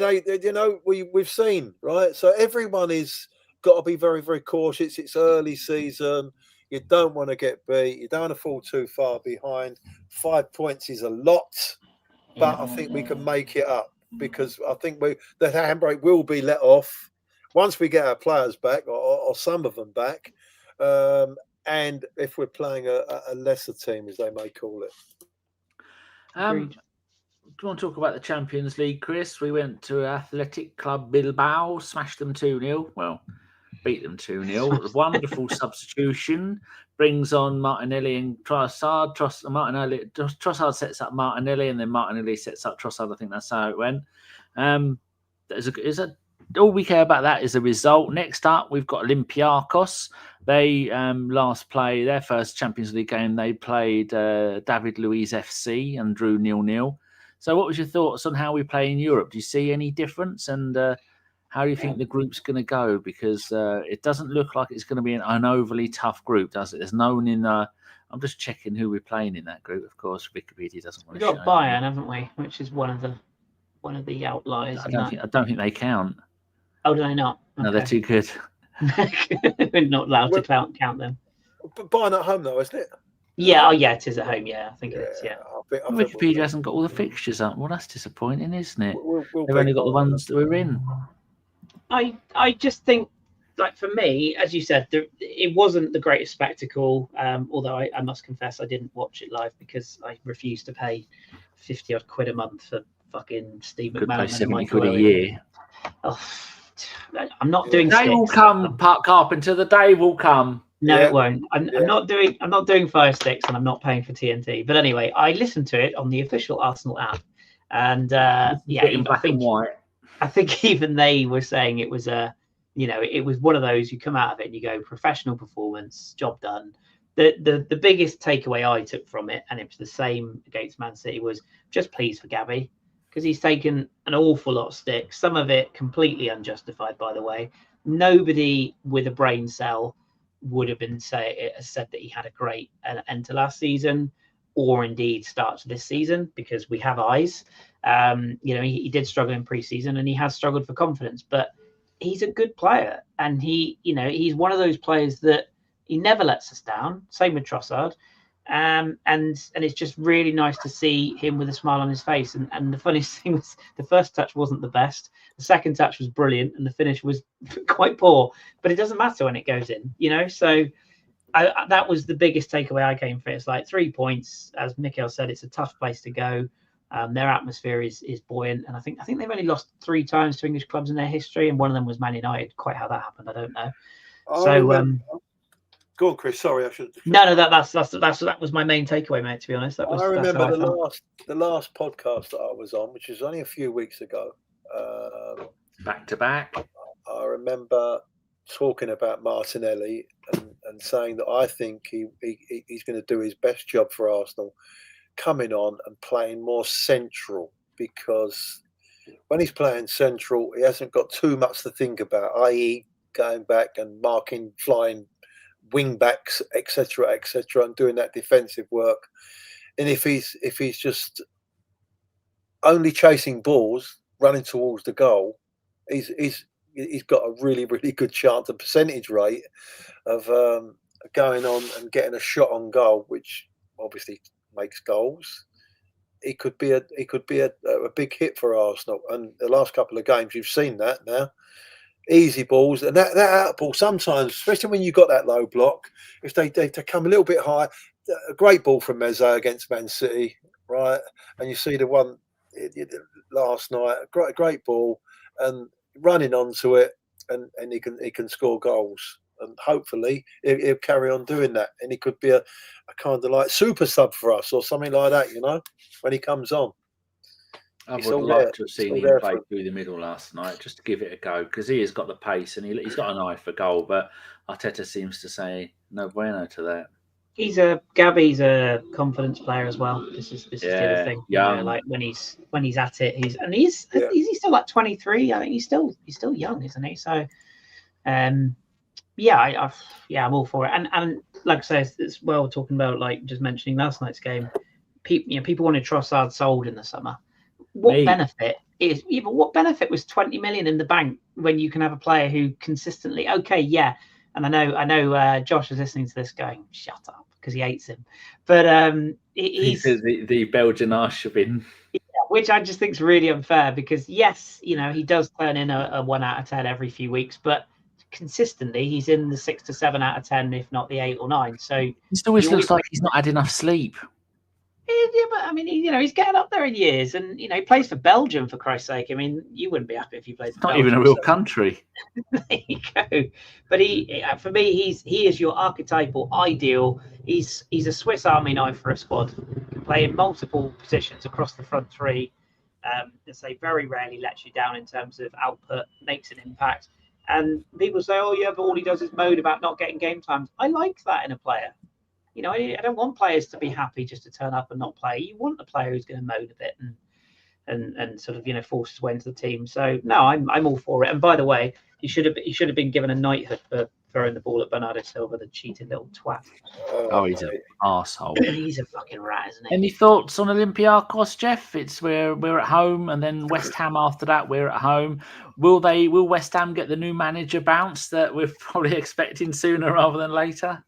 we've seen, right? So everyone is got to be very, very cautious. It's early season. You don't want to get beat. You don't want to fall too far behind. 5 points is a lot, but I think we can make it up because I think the handbrake will be let off once we get our players back or some of them back. And if we're playing a lesser team, as they may call it. Do you want to talk about the Champions League, Chris? We went to Athletic Club Bilbao, smashed them 2-0. Well, beat them 2-0. Wonderful substitution. Brings on Martinelli and Trossard. Trossard sets up Martinelli, and then Martinelli sets up Trossard. I think that's how it went. All we care about that is the result. Next up, we've got Olympiacos. They last play their first Champions League game. They played David Luiz FC and drew 0-0. So what was your thoughts on how we play in Europe? Do you see any difference? And how do you think the group's going to go? Because it doesn't look like it's going to be an overly tough group, does it? There's no one in I'm just checking who we're playing in that group. Of course, Wikipedia doesn't want to show. We've got Bayern, haven't we? Which is one of the outliers. I don't think they count. Oh, do they not? Okay. No, they're too good. We're not allowed to count them. But Bayern at home, though, isn't it? Yeah, it is at home. Yeah, I think it is. Yeah. Wikipedia hasn't got all the fixtures up. Well, that's disappointing, isn't it? They've only got the ones that we're in. I just think, like, for me, as you said, it wasn't the greatest spectacle. Although I must confess, I didn't watch it live because I refused to pay 50 odd quid a month for fucking Steve McMahon. Could pay 70 quid a year. Oh, I'm not doing. The day will come, Park Carpenter. The day will come. No, it won't. I'm not doing Fire Sticks, and I'm not paying for TNT. But anyway, I listened to it on the official Arsenal app, and in black and white. I think even they were saying it was it was one of those, you come out of it and you go, professional performance, job done. The biggest takeaway I took from it, and it was the same against Man City, was just pleased for Gabby, because he's taken an awful lot of sticks, some of it completely unjustified, by the way. Nobody with a brain cell would have said that he had a great end to last season, or indeed start to this season, because we have eyes. He did struggle in pre-season, and he has struggled for confidence, but he's a good player, and he's one of those players that he never lets us down. Same with Trossard. And it's just really nice to see him with a smile on his face. And the funniest thing was, the first touch wasn't the best. The second touch was brilliant, and the finish was quite poor. But it doesn't matter when it goes in, So that was the biggest takeaway I came from it. It's like 3 points, as Mikel said. It's a tough place to go. Their atmosphere is buoyant, and I think they've only lost 3 times to English clubs in their history, and one of them was Man United. Quite how that happened, I don't know. Go on, Chris. Sorry, I should. No, that was my main takeaway, mate. To be honest, I remember the last podcast that I was on, which was only a few weeks ago. Back to back. I remember talking about Martinelli and saying that I think he's going to do his best job for Arsenal, coming on and playing more central, because when he's playing central, he hasn't got too much to think about, i.e. going back and marking flying wing backs, etc., and doing that defensive work. And if he's just only chasing balls, running towards the goal, he's got a really, really good chance, a percentage rate of going on and getting a shot on goal, which obviously makes goals. It could be a big hit for Arsenal. And the last couple of games, you've seen that now. Easy balls, and that out ball sometimes, especially when you've got that low block, if they come a little bit high, a great ball from Meza against Man City, right? And you see the one last night, a great ball, and running onto it, and he can score goals. And hopefully he'll carry on doing that, and he could be a kind of like super sub for us or something like that, when he comes on. I would like to have seen him play through the middle last night, just to give it a go, because he has got the pace and he's got an eye for goal. But Arteta seems to say no bueno to that. Gabby's a confidence player as well. This is the other thing. Like when he's at it, he's still like 23. I think he's still young, isn't he? So, I'm all for it. And like I say, it's well talking about, like just mentioning last night's game. People wanted Trossard sold in the summer. What benefit was 20 million in the bank when you can have a player who consistently? Okay, yeah, and I know Josh is listening to this going, shut up, because he hates him, but he's the Belgian Arshavin. Which I just think is really unfair, because yes, he does turn in a 1 out of 10 every few weeks, but consistently he's in the 6 to 7 out of 10, if not the 8 or 9. So it always looks like he's not had enough sleep. Yeah, but I mean, he's getting up there in years, and he plays for Belgium, for Christ's sake. I mean, you wouldn't be happy if he played for Belgium. Not even a real country. There you go. But for me, he is your archetypal ideal. He's a Swiss Army knife for a squad. Can play in multiple positions across the front three. Very rarely lets you down in terms of output, makes an impact. And people say, oh yeah, but all he does is moan about not getting game times. I like that in a player. I don't want players to be happy just to turn up and not play. You want a player who's going to moan a bit and sort of force his way into the team. So no, I'm all for it. And by the way, he should have been given a knighthood for throwing the ball at Bernardo Silva, the cheated little twat. Oh, he's an arsehole. He's a fucking rat, isn't he? Any thoughts on Olympiacos, Geoff? We're at home, and then West Ham after that. We're at home. Will West Ham get the new manager bounce that we're probably expecting sooner rather than later?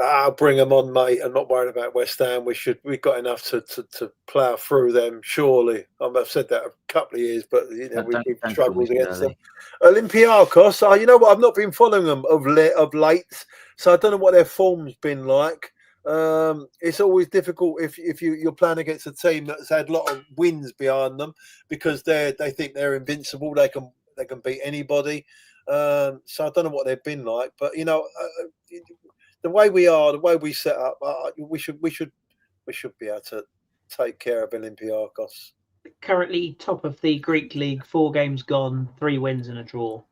I'll bring them on, mate. I'm not worried about West Ham. We've got enough to plough through them, surely. I've said that a couple of years, but we've struggled against them. Olympiacos, you know what? I've not been following them of late, so I don't know what their form's been like. It's always difficult if you're playing against a team that's had a lot of wins behind them, because they think they're invincible. They can beat anybody. So I don't know what they've been like, but the way we are, the way we set up, we should be able to take care of Olympiacos. Currently top of the Greek league, 4 games gone, 3 wins and a draw.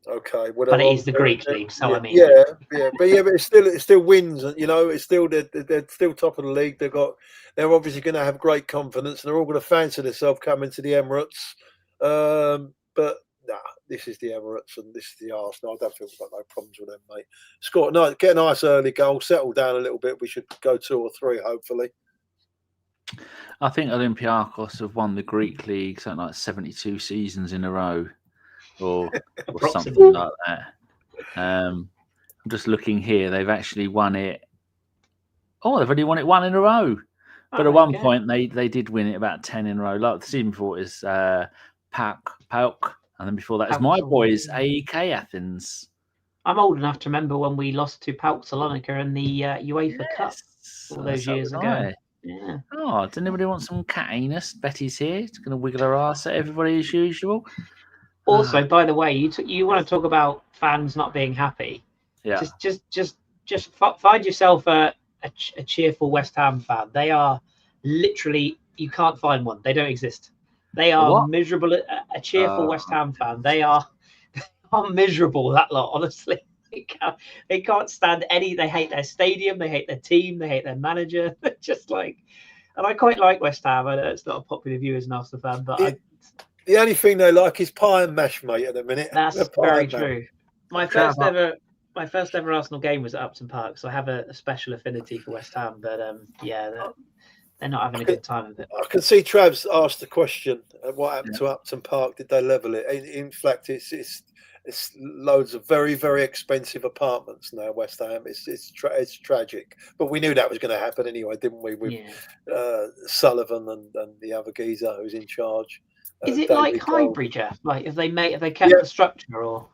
Okay, but it is the Greek league, so yeah, I mean, but it still wins. It's still they're still top of the league. They're obviously going to have great confidence, and they're all going to fancy themselves coming to the Emirates. But nah, this is the Emirates and this is the Arsenal. I don't think we've got no problems with them, mate. Get a nice early goal, settle down a little bit. We should go 2 or 3, hopefully. I think Olympiacos have won the Greek league something like 72 seasons in a row, or something like that. I'm just looking here. They've actually won it. Oh, they've only won it 1 in a row. But at one point, they did win it about 10 in a row. Like the season before, it was PAOK. And then before that, it's my boys, AEK Athens. I'm old enough to remember when we lost to PAOK Salonika in the UEFA Cup all those years ago. Yeah. Oh, does anybody want some cat anus? Betty's here. She's going to wiggle her ass at everybody as usual. Also, by the way, you want to talk about fans not being happy? Yeah. Just find yourself a cheerful West Ham fan. They are literally, you can't find one. They don't exist. They are miserable. A cheerful West Ham fan. They are miserable, that lot, honestly. They can't stand any. They hate their stadium. They hate their team. They hate their manager. They're just like, and I quite like West Ham. I know it's not a popular view as an Arsenal fan, but the only thing they like is pie and mash, mate, at the minute. That's very true. My first ever Arsenal game was at Upton Park, so I have a special affinity for West Ham. But they're not having a good time with it. I can see Trav's asked the question: what happened to Upton Park? Did they level it? In fact, it's loads of very, very expensive apartments now. West Ham, it's tragic. But we knew that was going to happen anyway, didn't we? With Sullivan and the other geezer who's in charge. Is it like Highbury, Geoff? Like, have they kept the structure, or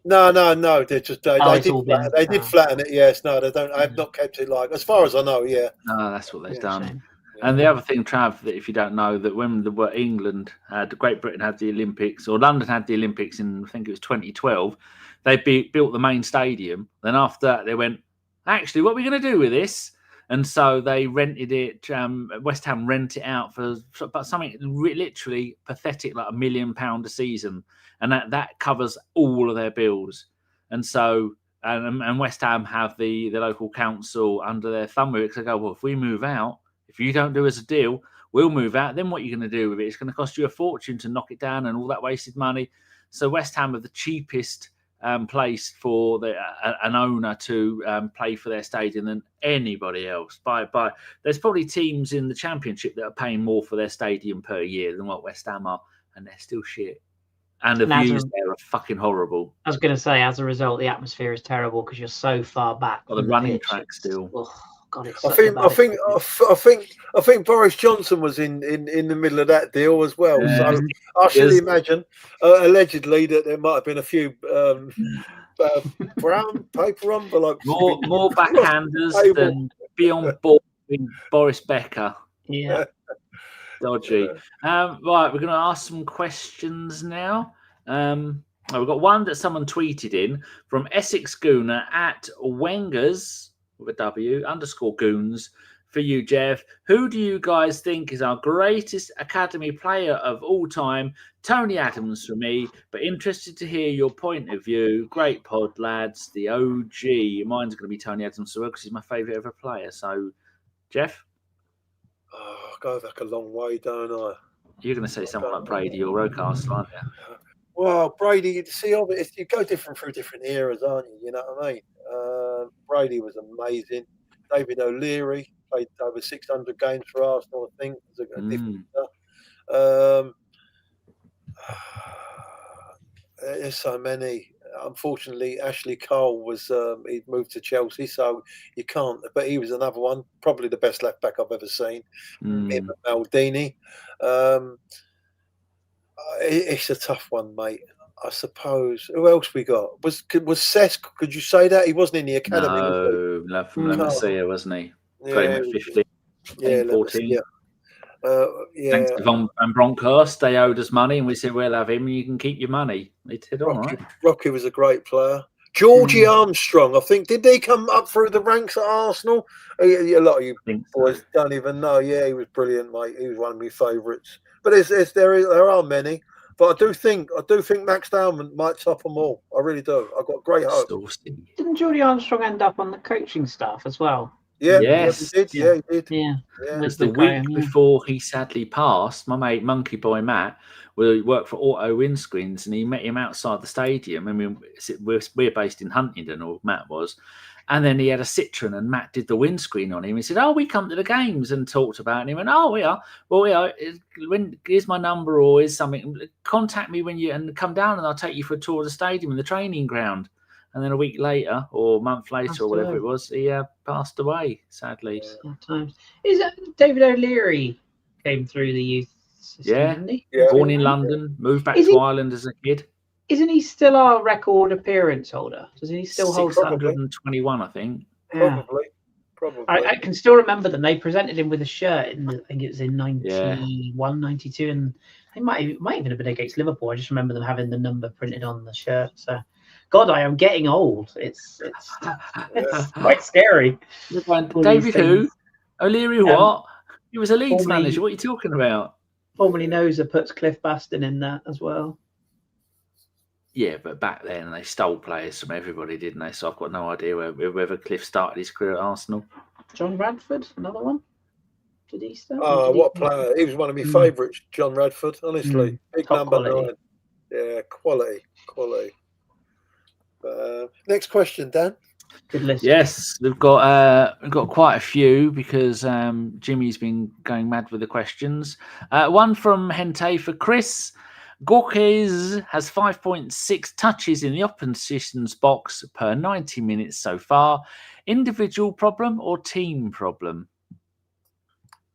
No. They just they did flatten it. Yes, no, they don't. I have not kept it like, as far as I know. Yeah. No, that's what they've done. And the other thing, Trav, that if you don't know, that when England had, Great Britain had the Olympics, or London had the Olympics in, I think it was 2012, they built the main stadium. Then after that, they went, actually, what are we going to do with this? And so they rented it. West Ham rent it out for something literally pathetic, like £1 million a season, and that covers all of their bills. And so, and West Ham have the local council under their thumb with it. So they go, well, if we move out, if you don't do us a deal, we'll move out. Then what are you going to do with it? It's going to cost you a fortune to knock it down and all that wasted money. So West Ham are the cheapest place for an owner to play for their stadium than anybody else. There's probably teams in the Championship that are paying more for their stadium per year than what West Ham are, and they're still shit. And the views there are fucking horrible. I was going to say, as a result, the atmosphere is terrible because you're so far back. Well, the running track still. Oh, God, it's I think Boris Johnson was in the middle of that deal as well. Yeah. So I should imagine, allegedly, that there might have been a few brown paper envelopes. More backhanders than be on board with Boris Becker. Yeah. Dodgy. Right, we're going to ask some questions now. We've got one that someone tweeted in from Essex Gooner at Wengers with a W _goons for you, Geoff. Who do you guys think is our greatest academy player of all time? Tony Adams for me, but interested to hear your point of view. Great pod, lads. The OG. Mine's going to be Tony Adams because he's my favourite ever player. So, Geoff? Oh, I go back a long way, don't I? You're going to say someone like Brady or Rocastle, aren't you? Well, Brady, see, you go through different eras, aren't you? You know what I mean? Brady was amazing. David O'Leary played over 600 games for Arsenal, I think. It was a different stuff. There's so many. Unfortunately, Ashley Cole was he moved to Chelsea, so you can't. But he was another one, probably the best left back I've ever seen. Maldini. It's a tough one, mate. I suppose. Who else we got? Was Cesc? Could you say that he wasn't in the academy? No, from La Masia, wasn't he? Played him at 15, 14. Thanks to Van Bronckhorst, they owed us money, and we said we'll have him, and you can keep your money. They said, all right. Rocky was a great player. Georgie Armstrong, I think, did he come up through the ranks at Arsenal? A lot of you boys don't even know. Yeah, he was brilliant, mate. He was one of my favourites. But there are many. But I do think Max Dowman might top them all. I really do. I've got great hope. Didn't Geordie Armstrong end up on the coaching staff as well? Yeah, yes. He did. Yeah, he did. Yeah. It was the week before he sadly passed. My mate Monkey Boy Matt worked for Auto Windscreens, and he met him outside the stadium. I mean, we're based in Huntingdon, or Matt was. And then he had a Citroen, and Matt did the windscreen on him. He said, "Oh, we come to the games," and talked about it. And he went, "Oh, we are. Well, we are. Here's my number, or here's something. Contact me when you and come down, and I'll take you for a tour of the stadium and the training ground." And then a week later, or a month later, or whatever it was, he passed away, sadly. Sometimes. Is that David O'Leary came through the youth system, didn't he? Yeah. Born in London, moved back to Ireland as a kid. Isn't he still our record appearance holder? Doesn't he still hold 621, I think? Yeah. Probably. I can still remember them. They presented him with a shirt I think it was in 91, 92, and it might even have been against Liverpool. I just remember them having the number printed on the shirt. So, God, I am getting old. It's quite scary. David who? O'Leary what? He was a Leeds manager. What are you talking about? Formerly Noza puts Cliff Baston in that as well. Yeah, but back then they stole players from everybody, didn't they? So I've got no idea whether Cliff started his career at Arsenal. John Radford, another one. Did he start? Oh, what player! He was one of my favourites, John Radford. Honestly, big top number quality. 9. Yeah, quality. Next question, Dan. Good list. Yes, we've got quite a few because Jimmy's been going mad with the questions. One from Hente for Kris. Gorkes has 5.6 touches in the opposition's box per 90 minutes so far. Individual problem or team problem?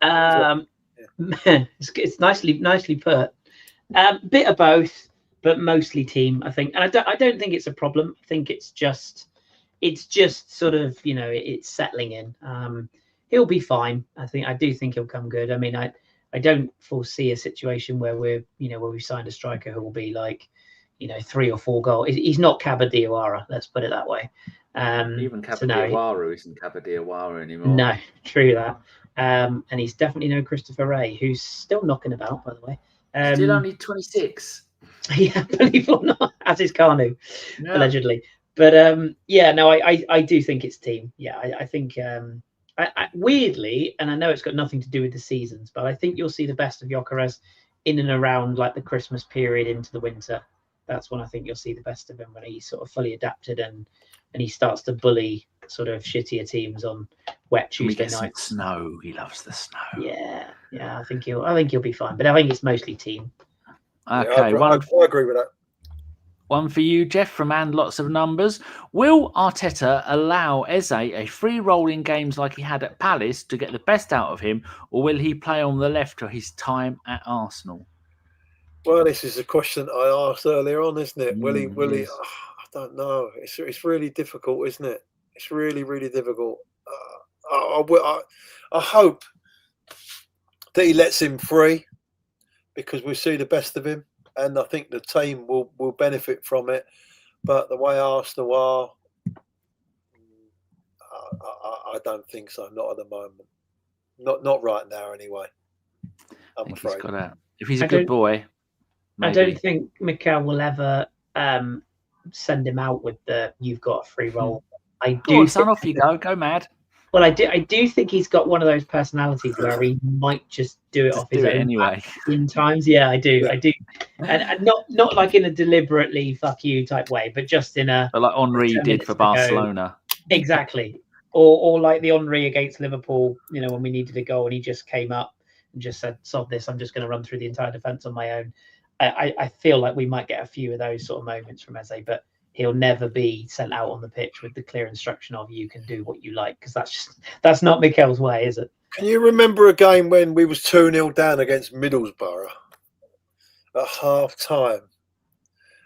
It's nicely put. Bit of both, but mostly team, I think. And I don't think it's a problem. I think it's just sort of, it's settling in. He'll be fine. I do think he'll come good. I mean, I don't foresee a situation where where we've signed a striker who will be like, 3 or 4 goals. He's not Kabadiawara, let's put it that way. Even Kabadiawara isn't Kabadiawara anymore. No, true that. And he's definitely no Christopher Ray, who's still knocking about, by the way. Still only 26. Yeah, believe it or not, as is Kanu, allegedly. But I do think it's team. Yeah, I think I weirdly, and I know it's got nothing to do with the seasons, but I think you'll see the best of Gyökeres in and around like the Christmas period into the winter. that's when I think you'll see the best of him, when he's sort of fully adapted and he starts to bully sort of shittier teams on wet Tuesday nights. Snow, he loves the snow. Yeah, I think he'll be fine, but I think it's mostly team. Okay, yeah, I agree with that. One for you, Geoff, from And Lots of Numbers. Will Arteta allow Eze a free role in games like he had at Palace to get the best out of him, or will he play on the left for his time at Arsenal? Well, this is a question I asked earlier on, isn't it? Will he? Yes. I don't know. It's really difficult, isn't it? It's really, really difficult. I hope that he lets him free, because we see the best of him, and I think the team will benefit from it. But the way Arsenal are, I don't think so. Not at the moment. Not right now, anyway. I'm afraid. If he's a good boy. Maybe. I don't think Mikel will ever send him out with the "you've got a free role." I do. Go on, son, off you go. Go mad. Well, I do think he's got one of those personalities where he might just do it off his own anyway. In times, yeah, I do, and not like in a deliberately "fuck you" type way, but just in a. But like Henry did for Barcelona. Exactly, or like the Henry against Liverpool. When we needed a goal and he just came up and just said, "Sod this, I'm just going to run through the entire defence on my own." I feel like we might get a few of those sort of moments from Eze, but he'll never be sent out on the pitch with the clear instruction of "you can do what you like," because that's not Mikel's way, is it? Can you remember a game when we was 2-0 down against Middlesbrough at half time?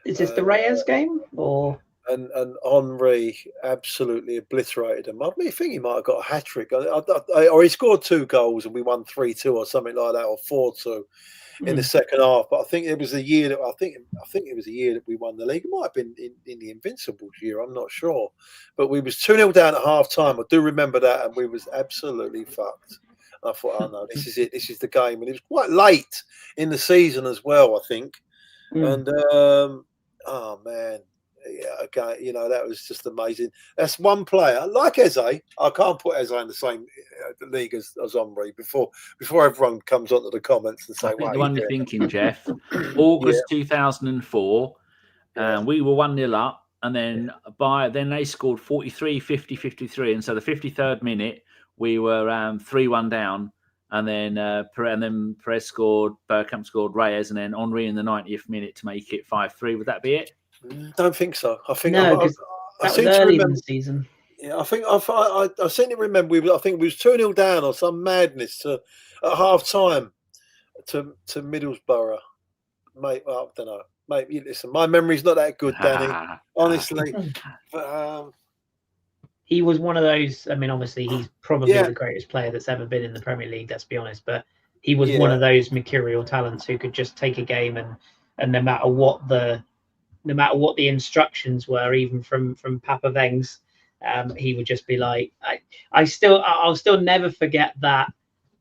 Is this the Reyes game or? And Henry absolutely obliterated him. I think he might have got a hat trick, or he scored 2 goals and we won 3-2 or something like that, or 4-2 in the second half. But I think it was the year that it was the year that we won the league. It might have been in the Invincibles year. I'm not sure, but we was 2-0 down at half time. I do remember that, and we was absolutely fucked. And I thought, oh no, this is it. This is the game, and it was quite late in the season as well, I think. And oh man. Yeah, okay, that was just amazing. That's one player like Eze. I can't put Eze in the same league as Henry before everyone comes onto the comments and say, "Well, the one you're thinking, Geoff." August 2004, we were 1-0 up, and then they scored 43, 50, 53, and so the 53rd minute we were 3-1 down, and then Perez scored, Bergkamp scored, Reyes, and then Henry in the 90th minute to make it 5-3. Would that be it? Don't think so. I think no, because that was early in the season. Yeah, I think I seem to remember I think we was 2-0 down or some madness at half time to Middlesbrough. Mate, well, I don't know. Mate, listen, my memory's not that good, Danny. Honestly. But, he was one of those. I mean, obviously, he's probably the greatest player that's ever been in the Premier League. Let's be honest, but he was one of those mercurial talents who could just take a game and no matter what the instructions were, even from Papa Vengs, he would just be like, I'll still never forget that.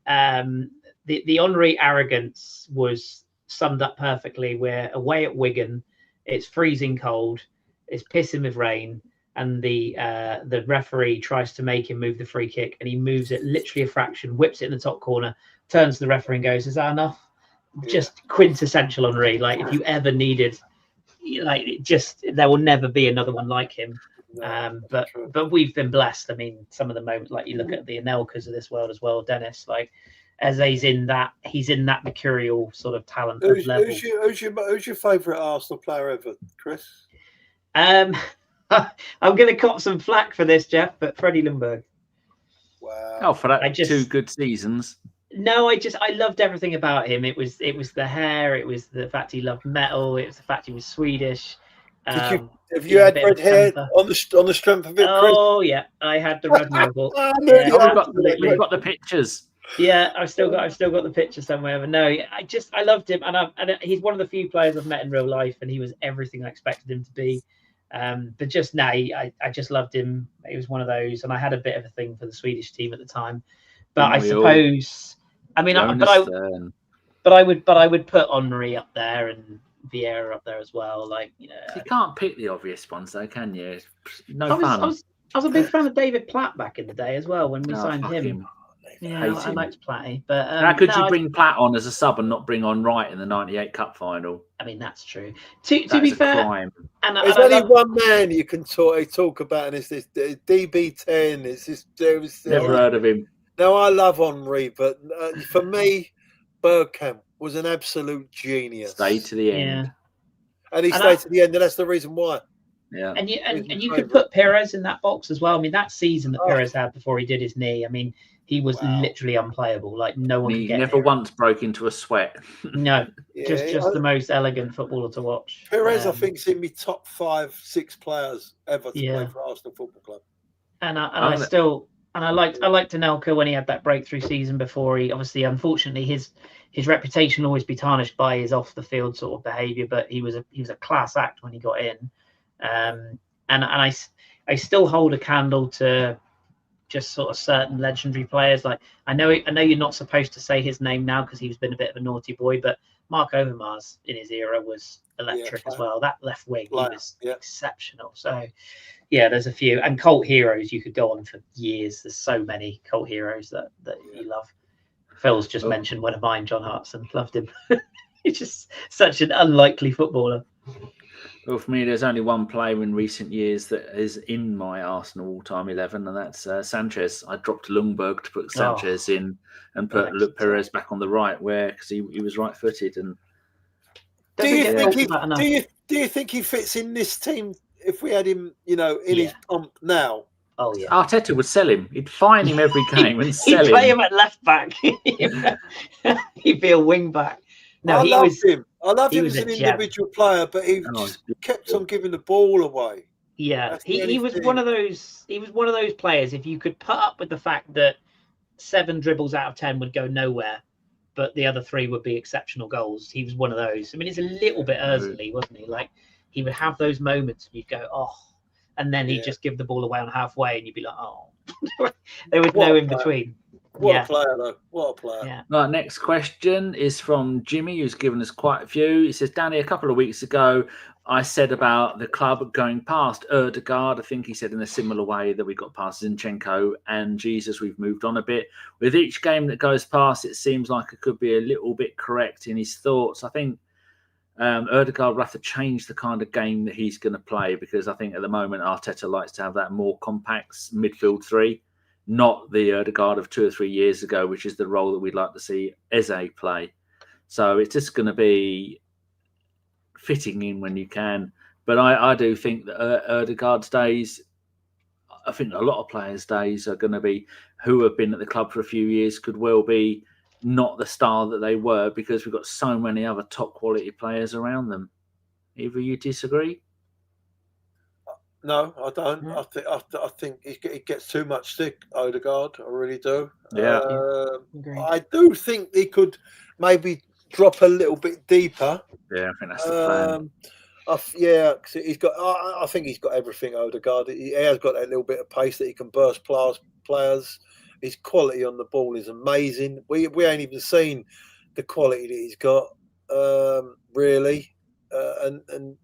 The Henry arrogance was summed up perfectly. We're away at Wigan, it's freezing cold, it's pissing with rain, and the referee tries to make him move the free kick, and he moves it literally a fraction, whips it in the top corner, turns to the referee and goes, "Is that enough?" Just quintessential Henry. Like, if you ever needed, there will never be another one like him. But we've been blessed. I mean, some of the moments, like you look at the Anelkas of this world as well, Dennis, like as he's in that mercurial sort of talent level. Who's your favourite Arsenal player ever, Kris? I'm going to cop some flack for this, Geoff, but Freddie Ljungberg. Wow. Oh, for that 2 good seasons. No, I loved everything about him. It was the hair, it was the fact he loved metal, it was the fact he was Swedish. Have you had red hair on the strength of it, Kris? Oh yeah, I had the red mohawk. We've got the pictures. Yeah, I've still got the picture somewhere. But no, I loved him, and he's one of the few players I've met in real life, and he was everything I expected him to be. But just now, I just loved him. He was one of those, and I had a bit of a thing for the Swedish team at the time. But I suppose, I mean, but I would put Henry up there and Vieira up there as well. Like, you can't pick the obvious ones, though, can you? No fun. I was a big fan of David Platt back in the day as well when we signed him. Yeah, I liked Platty, but how could you bring Platt on as a sub and not bring on Wright in the '98 Cup final? I mean, that's true. To be fair, crime. There's only one man you can talk about, and it's this DB10. It's this. Never heard of him. No, I love Henry, but for me, Bergkamp was an absolute genius. Stayed to the end, and he stayed to the end, and that's the reason why. Yeah, and you could put Perez in that box as well. I mean, that season that Perez had before he did his knee, I mean, he was literally unplayable. Like no one. He never once broke into a sweat. No, just the most elegant footballer to watch. Perez, I think, is in my top 5-6 players ever to play for Arsenal Football Club. And I liked Anelka when he had that breakthrough season before he obviously, unfortunately, his reputation will always be tarnished by his off the field sort of behaviour. But he was a class act when he got in. And I still hold a candle to just sort of certain legendary players. Like I know you're not supposed to say his name now because he's been a bit of a naughty boy, but Mark Overmars in his era was electric as well. That left wing, he was exceptional. So yeah, there's a few, and cult heroes you could go on for years. There's so many cult heroes that you love. Phil's just mentioned one of mine, John Hartson. Loved him. He's just such an unlikely footballer. Well, for me, there's only one player in recent years that is in my Arsenal all-time 11, and that's Sanchez. I dropped Lundberg to put Sanchez in and put Perez back on the right, because he was right-footed. And do you think he fits in this team if we had him, in his pump now? Oh yeah, Arteta would sell him. He'd fine him every game and sell him. He'd play him at left back. He'd be a wing back. No, I loved him. I loved him as an individual player, but he kept on giving the ball away. Yeah, he was one of those. He was one of those players. If you could put up with the fact that 7 dribbles out of 10 would go nowhere, but the other 3 would be exceptional goals, he was one of those. I mean, it's a little bit Ozil, wasn't he? Like he would have those moments, and you'd go, oh, and then he'd just give the ball away on halfway, and you'd be like, oh, there was no in between. What a player, though. What a player. Yeah. Right, next question is from Jimmy, who's given us quite a few. He says, Danny, a couple of weeks ago, I said about the club going past Ødegaard. I think he said in a similar way that we got past Zinchenko and Jesus. We've moved on a bit. With each game that goes past, it seems like it could be a little bit correct in his thoughts. I think Ødegaard will have to change the kind of game that he's going to play, because I think at the moment Arteta likes to have that more compact midfield 3. Not the Ødegaard of 2 or 3 years ago, which is the role that we'd like to see Eze play. So it's just going to be fitting in when you can. But I do think that Ødegaard's days, I think a lot of players' days are going to be, who have been at the club for a few years, could well be not the star that they were, because we've got so many other top quality players around them. Either you disagree? No, I don't. I think he gets too much stick, Ødegaard. I really do. Yeah. I do think he could maybe drop a little bit deeper. Yeah, I think that's the plan. Cause he's got. I think he's got everything. Ødegaard. He has got that little bit of pace that he can burst players. His quality on the ball is amazing. We ain't even seen the quality that he's got, really, and.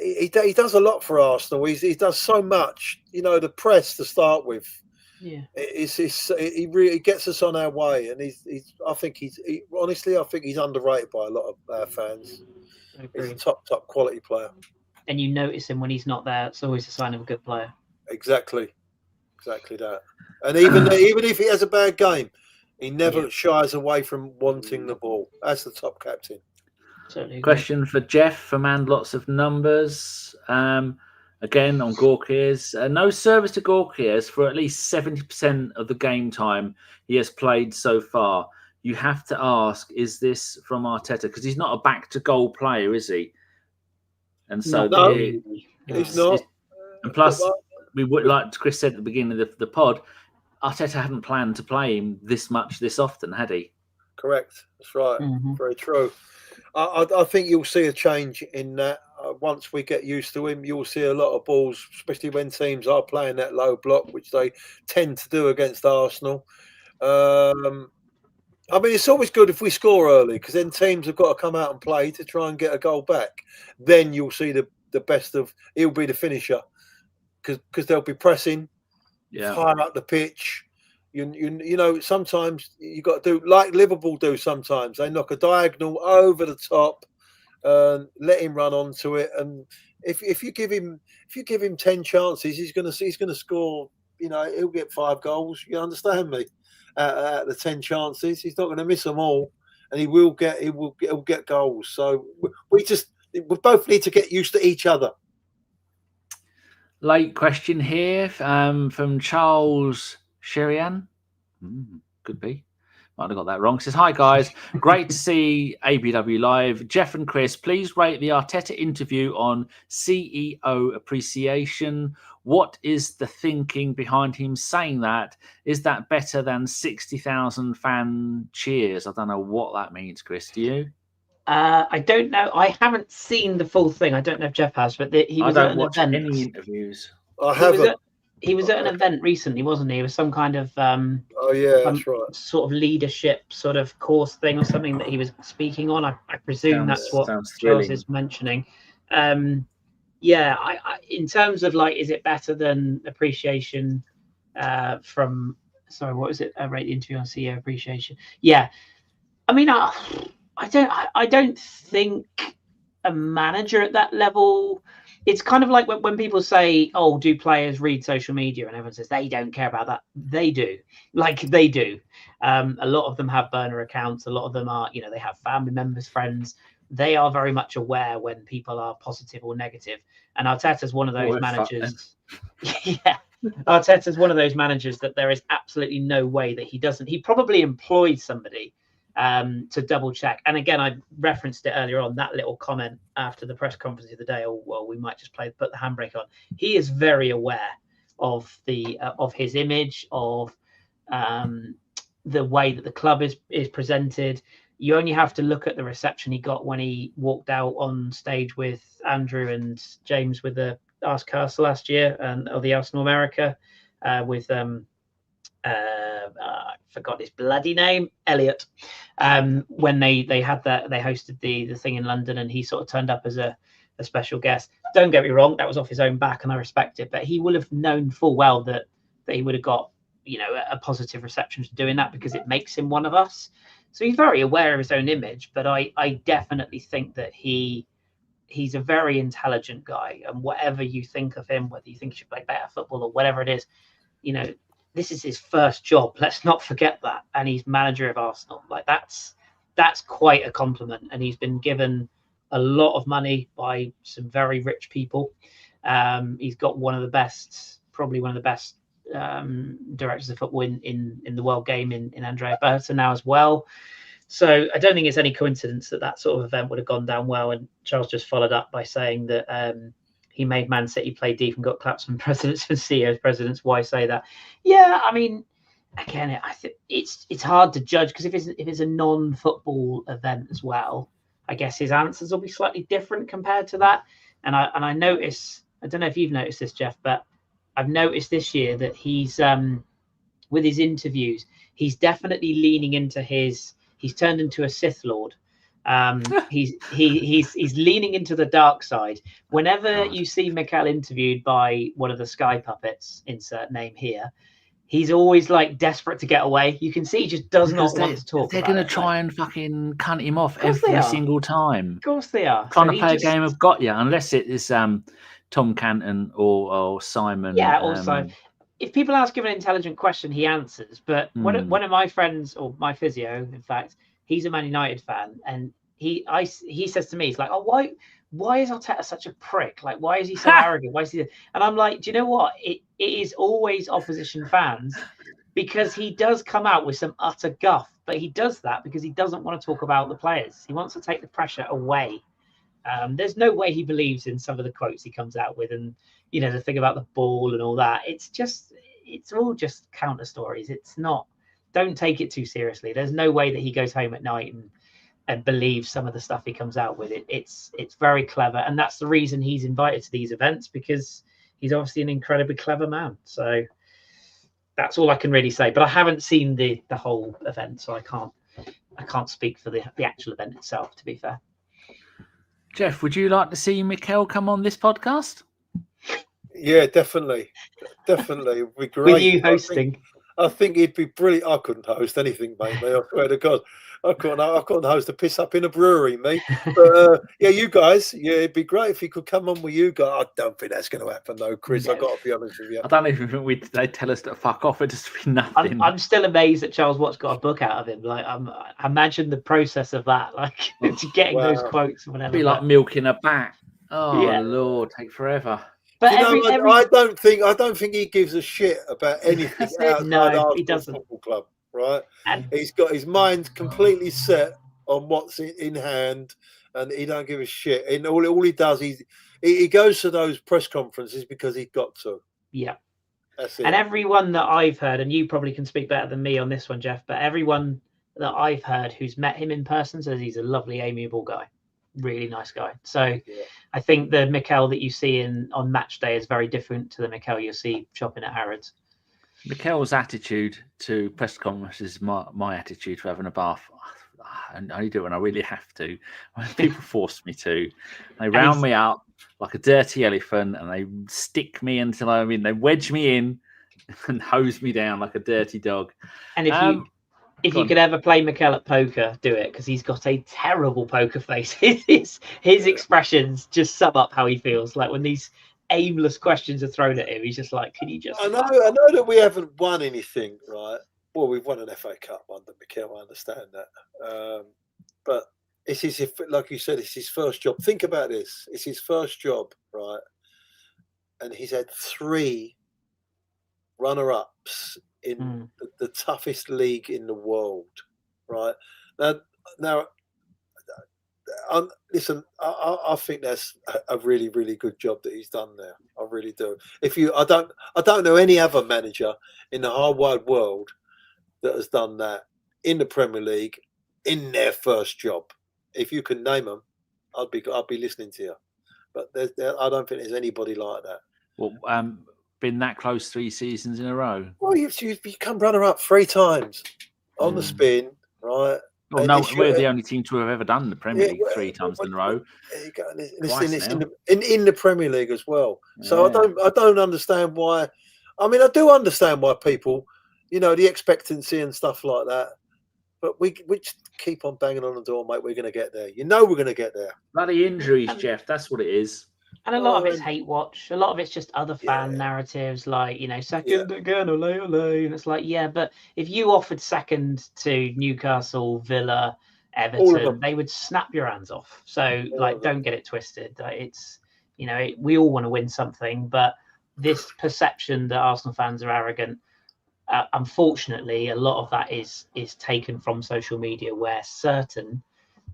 He does a lot for Arsenal. He does so much. The press to start with. Yeah, he really gets us on our way, and I think he's underrated by a lot of our fans. He's a top quality player. And you notice him when he's not there. It's always a sign of a good player. Exactly that. And even if he has a bad game, he never shies away from wanting the ball. That's the top captain. Question for Geoff from And Lots of Numbers. Again, on Gorkias. No service to Gorkias for at least 70% of the game time he has played so far. You have to ask, is this from Arteta? Because he's not a back-to-goal player, is he? And so he's not. And plus, we would, like Kris said at the beginning of the pod, Arteta hadn't planned to play him this much, this often, had he? Correct. That's right. Mm-hmm. Very true. I think you'll see a change in that. Once we get used to him, you'll see a lot of balls, especially when teams are playing that low block, which they tend to do against Arsenal. I mean, it's always good if we score early, because then teams have got to come out and play to try and get a goal back. Then you'll see the best of. He'll be the finisher, because they'll be pressing, higher up the pitch. You know, sometimes you got to do like Liverpool do. Sometimes they knock a diagonal over the top, let him run onto it, and if you give him 10 chances, he's going to score. You know, he'll get 5 goals. You understand me? Out of the 10 chances, he's not going to miss them all, and he'll get goals. So we both need to get used to each other. Late question here from Charles Sherian. Could be. Might have got that wrong. Says, hi guys, great to see ABW live. Geoff and Kris, please rate the Arteta interview on CEO appreciation. What is the thinking behind him saying that? Is that better than 60,000 fan cheers? I don't know what that means, Kris. Do you? I don't know. I haven't seen the full thing. I don't know if Geoff has, but he was at an event. Any interviews. He was at an event recently, wasn't he? It was some kind of that's right. Sort of leadership sort of course thing or something that he was speaking on. I presume that's what Charles is mentioning. Yeah, I in terms of like, is it better than appreciation from? Sorry, what was it? I rate the interview on CEO appreciation. Yeah, I mean, I don't think a manager at that level. It's kind of like when people say, "Oh, do players read social media?" and everyone says they don't care about that. They do, they do. A lot of them have burner accounts. A lot of them are, they have family members, friends. They are very much aware when people are positive or negative. And Arteta's one of those managers. Yeah, Arteta's one of those managers that there is absolutely no way that he doesn't. He probably employed somebody to double check. And again, I referenced it earlier on, that little comment after the press conference of the day, we might just put the handbrake on. He is very aware of the of his image, of the way that the club is presented. You only have to look at the reception he got when he walked out on stage with Andrew and James with the Ask Castle last year of the Arsenal America with I forgot his bloody name, Elliot. When they hosted the thing in London, and he sort of turned up as a special guest. Don't get me wrong, that was off his own back, and I respect it. But he will have known full well that he would have got a positive reception to doing that, because it makes him one of us. So he's very aware of his own image. But I definitely think that he's a very intelligent guy, and whatever you think of him, whether you think he should play better football or whatever it is, this is his first job. Let's not forget that. And he's manager of Arsenal. Like that's quite a compliment. And he's been given a lot of money by some very rich people. He's got probably one of the best directors of football in the world game in Andrea Berta now as well. So I don't think it's any coincidence that sort of event would have gone down well. And Charles just followed up by saying that he made Man City play deep and got claps from presidents and CEOs. Presidents, why say that? Yeah, I mean, again, I think it's hard to judge, because if it's a non-football event as well, I guess his answers will be slightly different compared to that. And I notice, I don't know if you've noticed this, Geoff, but I've noticed this year that he's with his interviews, he's definitely leaning into he's turned into a Sith Lord. He's leaning into the dark side. Whenever you see Mikel interviewed by one of the Sky puppets, insert name here, he's always like desperate to get away. You can see he just does not want to talk. They're going to try and fucking cunt him off every single time. Of course they are. Trying to play a game of got ya, unless it is Tom Canton or Simon. Yeah, also. If people ask him an intelligent question, he answers. But one of my friends, or my physio, in fact, he's a Man United fan, and he says to me, he's like, "Oh, why is Arteta such a prick? Like, why is he so arrogant? Why is he?" And I'm like, do you know what? It is always opposition fans, because he does come out with some utter guff, but he does that because he doesn't want to talk about the players. He wants to take the pressure away. There's no way he believes in some of the quotes he comes out with, and the thing about the ball and all that. It's all just counter stories. It's not. Don't take it too seriously. There's no way that he goes home at night and believes some of the stuff he comes out with. It's very clever, and that's the reason he's invited to these events, because he's obviously an incredibly clever man. So that's all I can really say. But I haven't seen the whole event, so I can't speak for the actual event itself, to be fair. Geoff, would you like to see Mikel come on this podcast? Yeah, definitely. It'd be great. With you hosting. I think he'd be brilliant. I couldn't host anything, mate. I swear to God, I couldn't host a piss up in a brewery, mate. But yeah, you guys, yeah, it'd be great if he could come on with you guys. I don't think that's going to happen, though, Chris. No. I've got to be honest with you. I don't even think they'd tell us to fuck off. It'd just be nothing. I'm still amazed that Charles Watts got a book out of him. Like, I imagine the process of that, like to getting those quotes or whatever. It'd be like milking a bat. Oh Lord, take forever. But I don't think he gives a shit about anything outside Arsenal Football Club, right? And he's got his mind completely set on what's in hand, and he don't give a shit. And all he does, he goes to those press conferences because he's got to. Yeah. That's it. And everyone that I've heard, and you probably can speak better than me on this one, Geoff, but everyone that I've heard who's met him in person says he's a lovely, amiable guy. Really nice guy. So I think the Mikel that you see on match day is very different to the Mikel you'll see shopping at Harrods. Mikel's attitude to press conferences is my attitude to having a bath. And I only do it when I really have to. When people force me to, they round me up like a dirty elephant and they stick me until they wedge me in and hose me down like a dirty dog. And if you could ever play Mikel at poker, do it, because he's got a terrible poker face. His expressions just sum up how he feels. Like when these aimless questions are thrown at him, he's just like, "Can you just?" I know that we haven't won anything, right? Well, we've won an FA Cup under Mikel. I understand that, but like you said, it's his first job. Think about this: it's his first job, right? And he's had 3 runner-ups in the toughest league in the world, right? Now, listen, I think that's a really, really good job that he's done there. I really do. I don't know any other manager in the whole wide world that has done that in the Premier League in their first job. If you can name them, I'd be listening to you. But I don't think there's anybody like that. Well, been that close 3 seasons in a row. Well, you've become runner-up 3 times on the spin, right? Well, no, we're the only team to have ever done the Premier League 3 times in a row. There you go. In the Premier League as well. So I don't understand why. I mean, I do understand why people, the expectancy and stuff like that. But we just keep on banging on the door, mate. We're going to get there. We're going to get there. Bloody injuries, Geoff. That's what it is. And a lot of it's hate watch. A lot of it's just other fan narratives, like, second again, ole, ole. And it's like, but if you offered second to Newcastle, Villa, Everton, they would snap your hands off. So, don't get it twisted. It's, we all want to win something, but this perception that Arsenal fans are arrogant, unfortunately, a lot of that is taken from social media, where certain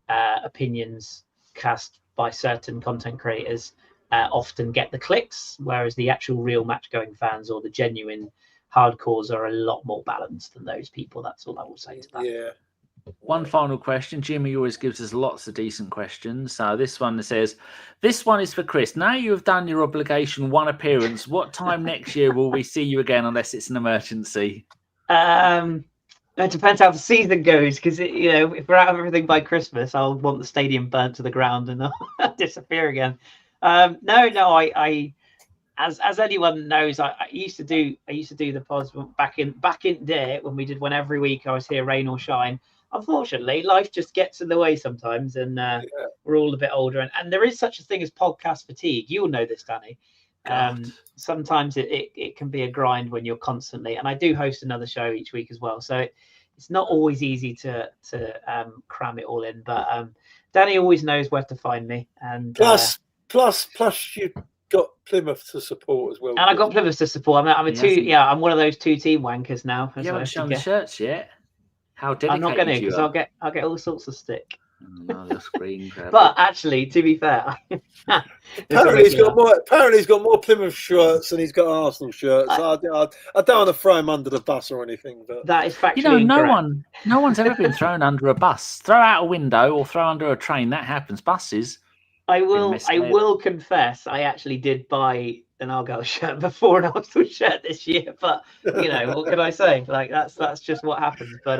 opinions cast by certain content creators often get the clicks, whereas the actual real match-going fans or the genuine hardcores are a lot more balanced than those people. That's all I will say to that. Yeah. One final question. Jimmy always gives us lots of decent questions. So this one says, this one is for Kris. Now you have done your obligation 1 appearance, what time next year will we see you again unless it's an emergency? It depends how the season goes, because if we're out of everything by Christmas, I'll want the stadium burnt to the ground and I'll disappear again. I as anyone knows, I used to do the pods back in there when we did one every week. I was here, rain or shine. Unfortunately, life just gets in the way sometimes, and we're all a bit older, and there is such a thing as podcast fatigue. You'll know this, Danny. Sometimes it can be a grind when you're constantly, and I do host another show each week as well, so it's not always easy to cram it all in. But Danny always knows where to find me, and plus you got Plymouth to support as well. And I got Plymouth to support. I'm one of those 2-team wankers now. You haven't shown the shirts yet. How dedicated I'm not going to, because I'll get all sorts of stick. No, screen grab. But actually, to be fair, apparently he's got more Plymouth shirts than he's got Arsenal shirts. I don't want to throw him under the bus or anything, but that is factually incorrect. No one's ever been thrown under a bus. Throw out a window or throw under a train. That happens. Buses. I will confess, I actually did buy an Argyle shirt before an Arsenal shirt this year, but what can I say? Like that's just what happens. But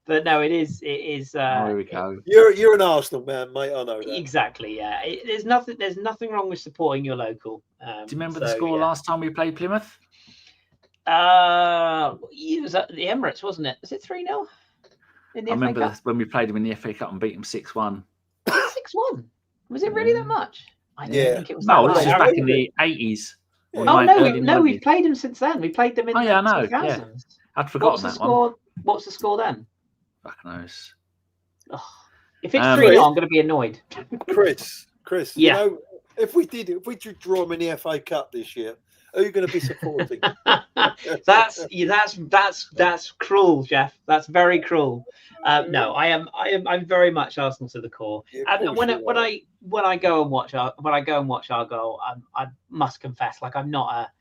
but no, it is. There we go. You're an Arsenal man, mate. I know that. Exactly. Yeah. There's nothing wrong with supporting your local. Do you remember the score last time we played Plymouth? It was at the Emirates, wasn't it? Was it 3-0? I remember when we played them in the FA Cup and beat them 6-1. 6-1? Was it really that much? I didn't think it was that No, much. this was back in the 80s. We've played them since then. We played them in the 2000s. Yeah. I'd forgotten that one. What's the score then? Fuck knows. If it's 3-0, I'm going to be annoyed. Chris, you know, if we did draw them in the FA Cup this year, who are you going to be supporting? That's cruel, Geoff. That's very cruel. No, I'm very much Arsenal to the core. And when I go and watch our goal, I must confess, like I'm not a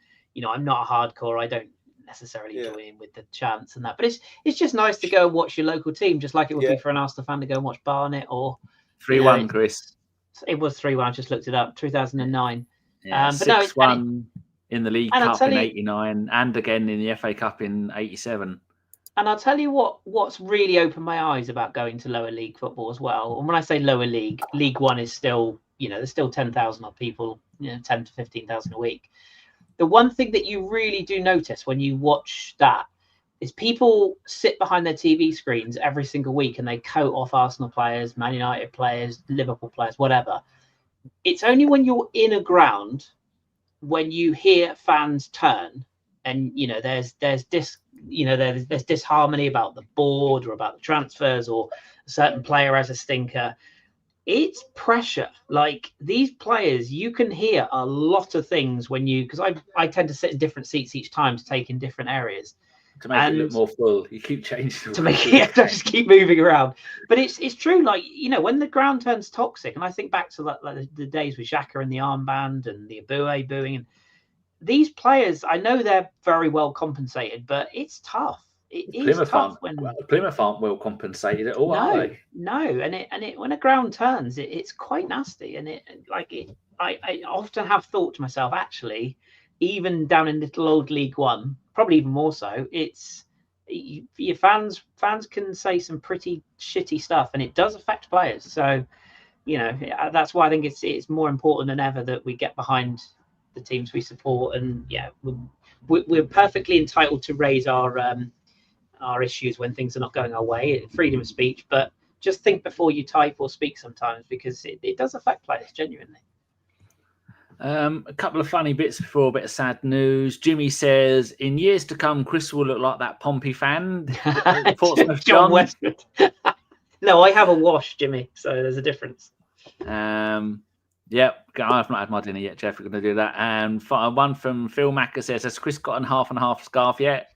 hardcore. I don't necessarily join in with the chants and that, but it's just nice to go and watch your local team, just like it would be for an Arsenal fan to go and watch Barnet or 3-1, Chris. It was 3-1. I just looked it up. 2009. Yeah, 6-1 in the League Cup in '89, and again in the FA Cup in '87. And I'll tell you what's really opened my eyes about going to lower league football as well. And when I say lower league, League One is still, there's still 10,000 odd people, 10 to 15,000 a week. The one thing that you really do notice when you watch that is people sit behind their TV screens every single week and they coat off Arsenal players, Man United players, Liverpool players, whatever. It's only when you're in a ground, when you hear fans turn and, there's disharmony about the board or about the transfers or a certain player as a stinker. It's pressure. Like these players, you can hear a lot of things because I tend to sit in different seats each time to take in different areas. To make it look more full, you keep changing. I just keep moving around. But it's true. Like when the ground turns toxic, and I think back to like the days with Xhaka and the armband and the Abue booing, and these players, I know they're very well compensated, but it's tough. It is tough when Plymouth aren't well compensated at all, are they? No, and it when a ground turns, it's quite nasty, and I often have thought to myself, actually, even down in little old League One, probably even more so, it's your fans can say some pretty shitty stuff, and it does affect players. So, that's why I think it's more important than ever that we get behind the teams we support, and we're perfectly entitled to raise our issues when things are not going our way. Freedom of speech, but just think before you type or speak sometimes, because it does affect players genuinely. A couple of funny bits before a bit of sad news. Jimmy says, in years to come, Chris will look like that Pompey fan. Portsmouth John Westwood. No, I have a wash, Jimmy, so there's a difference. Yep, I've not had my dinner yet, Geoff. We're going to do that. And one from Phil Macker says, has Chris got a half and half scarf yet?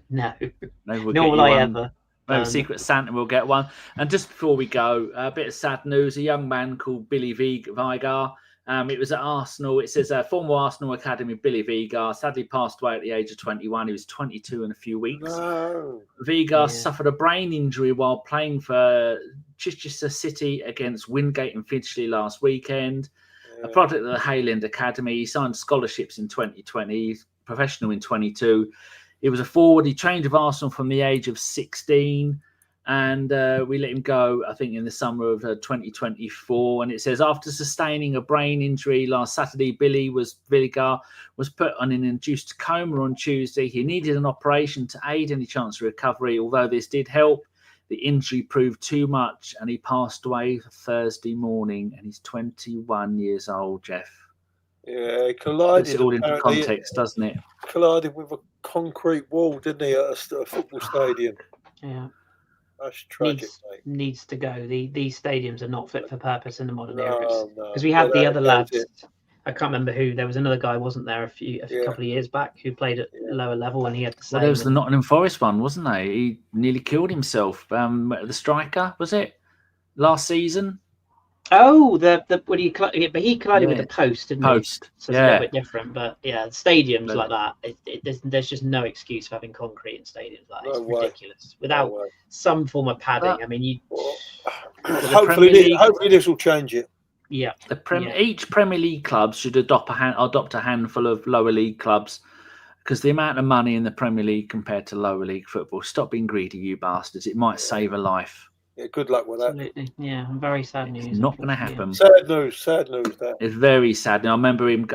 No. Maybe we'll nor will I ever. Maybe Secret Santa will get one. And just before we go, a bit of sad news. A young man called Billy Vigar. It was at Arsenal. It says former Arsenal Academy Billy Vigar sadly passed away at the age of 21. He was 22 in a few weeks. No. Vigar suffered a brain injury while playing for Chichester City against Wingate and Finchley last weekend. A product of the Hayland Academy. He signed scholarships in 2020, professional in 22. He was a forward. He trained with Arsenal from the age of 16. And we let him go, I think, in the summer of 2024. And it says, after sustaining a brain injury last Saturday, Vigar was put on an induced coma on Tuesday. He needed an operation to aid any chance of recovery. Although this did help, the injury proved too much, and he passed away Thursday morning. And he's 21 years old, Geoff. Yeah, he collided. Puts it all into context, doesn't it? Collided with a concrete wall, didn't he, at a football stadium? Yeah. That's tragic, needs to go. These stadiums are not fit for purpose in the modern era. No. Because we had the other lads. I can't remember who. There was another guy, wasn't there, a couple of years back, who played at a lower level, and he had the same. Well, there was the Nottingham Forest one, wasn't there? He nearly killed himself. The striker, was it last season? Oh, but he collided with the post, didn't he? So it's a little bit different, but stadiums like that, there's just no excuse for having concrete in stadiums like that. It's ridiculous. Without some form of padding, I mean, hopefully this will change it. Yeah. Each Premier League club should adopt a handful of lower league clubs, because the amount of money in the Premier League compared to lower league football. Stop being greedy, you bastards. It might save a life. Yeah, good luck with that. Absolutely. Yeah, very sad news. It's not going to happen. Sad news. That. It's very sad. And I remember him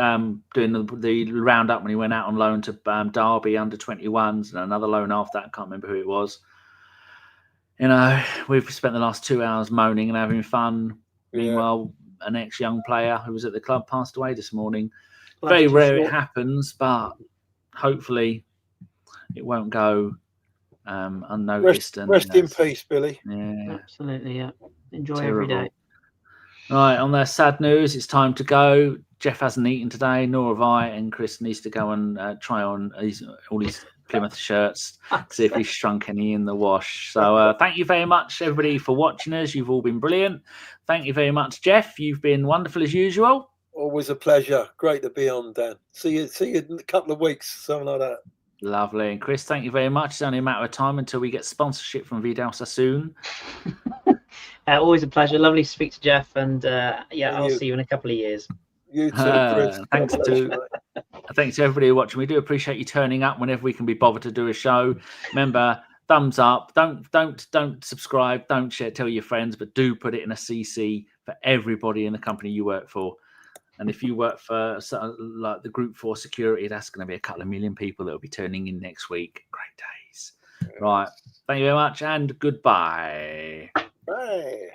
doing the roundup when he went out on loan to Derby under 21s and another loan after that. I can't remember who it was. You know, we've spent the last 2 hours moaning and having fun. Yeah. Meanwhile, an ex-young player who was at the club passed away this morning. Very rare it happens, but hopefully it won't go unnoticed. Rest in peace, Billy. Yeah, absolutely. Yeah, enjoy every day. Right, on their sad news, it's time to go. Geoff hasn't eaten today, nor have I, and Kris needs to go and try on all his Plymouth shirts, see if he's shrunk any in the wash. So thank you very much, everybody, for watching us. You've all been brilliant. Thank you very much, Geoff. You've been wonderful as usual. Always a pleasure. Great to be on, Dan. See you in a couple of weeks, something like that. Lovely. And Kris, thank you very much. It's only a matter of time until we get sponsorship from Vidal Sassoon. Always a pleasure. Lovely to speak to Geoff, and I'll see you in a couple of years. You too, Kris. Thanks to everybody watching. We do appreciate you turning up whenever we can be bothered to do a show. Remember, thumbs up. Don't subscribe. Don't share. Tell your friends, but do put it in a CC for everybody in the company you work for. And if you work for like the Group 4 security, that's going to be a couple of million people that will be turning in next week. Great days. Right. Thank you very much and goodbye. Bye.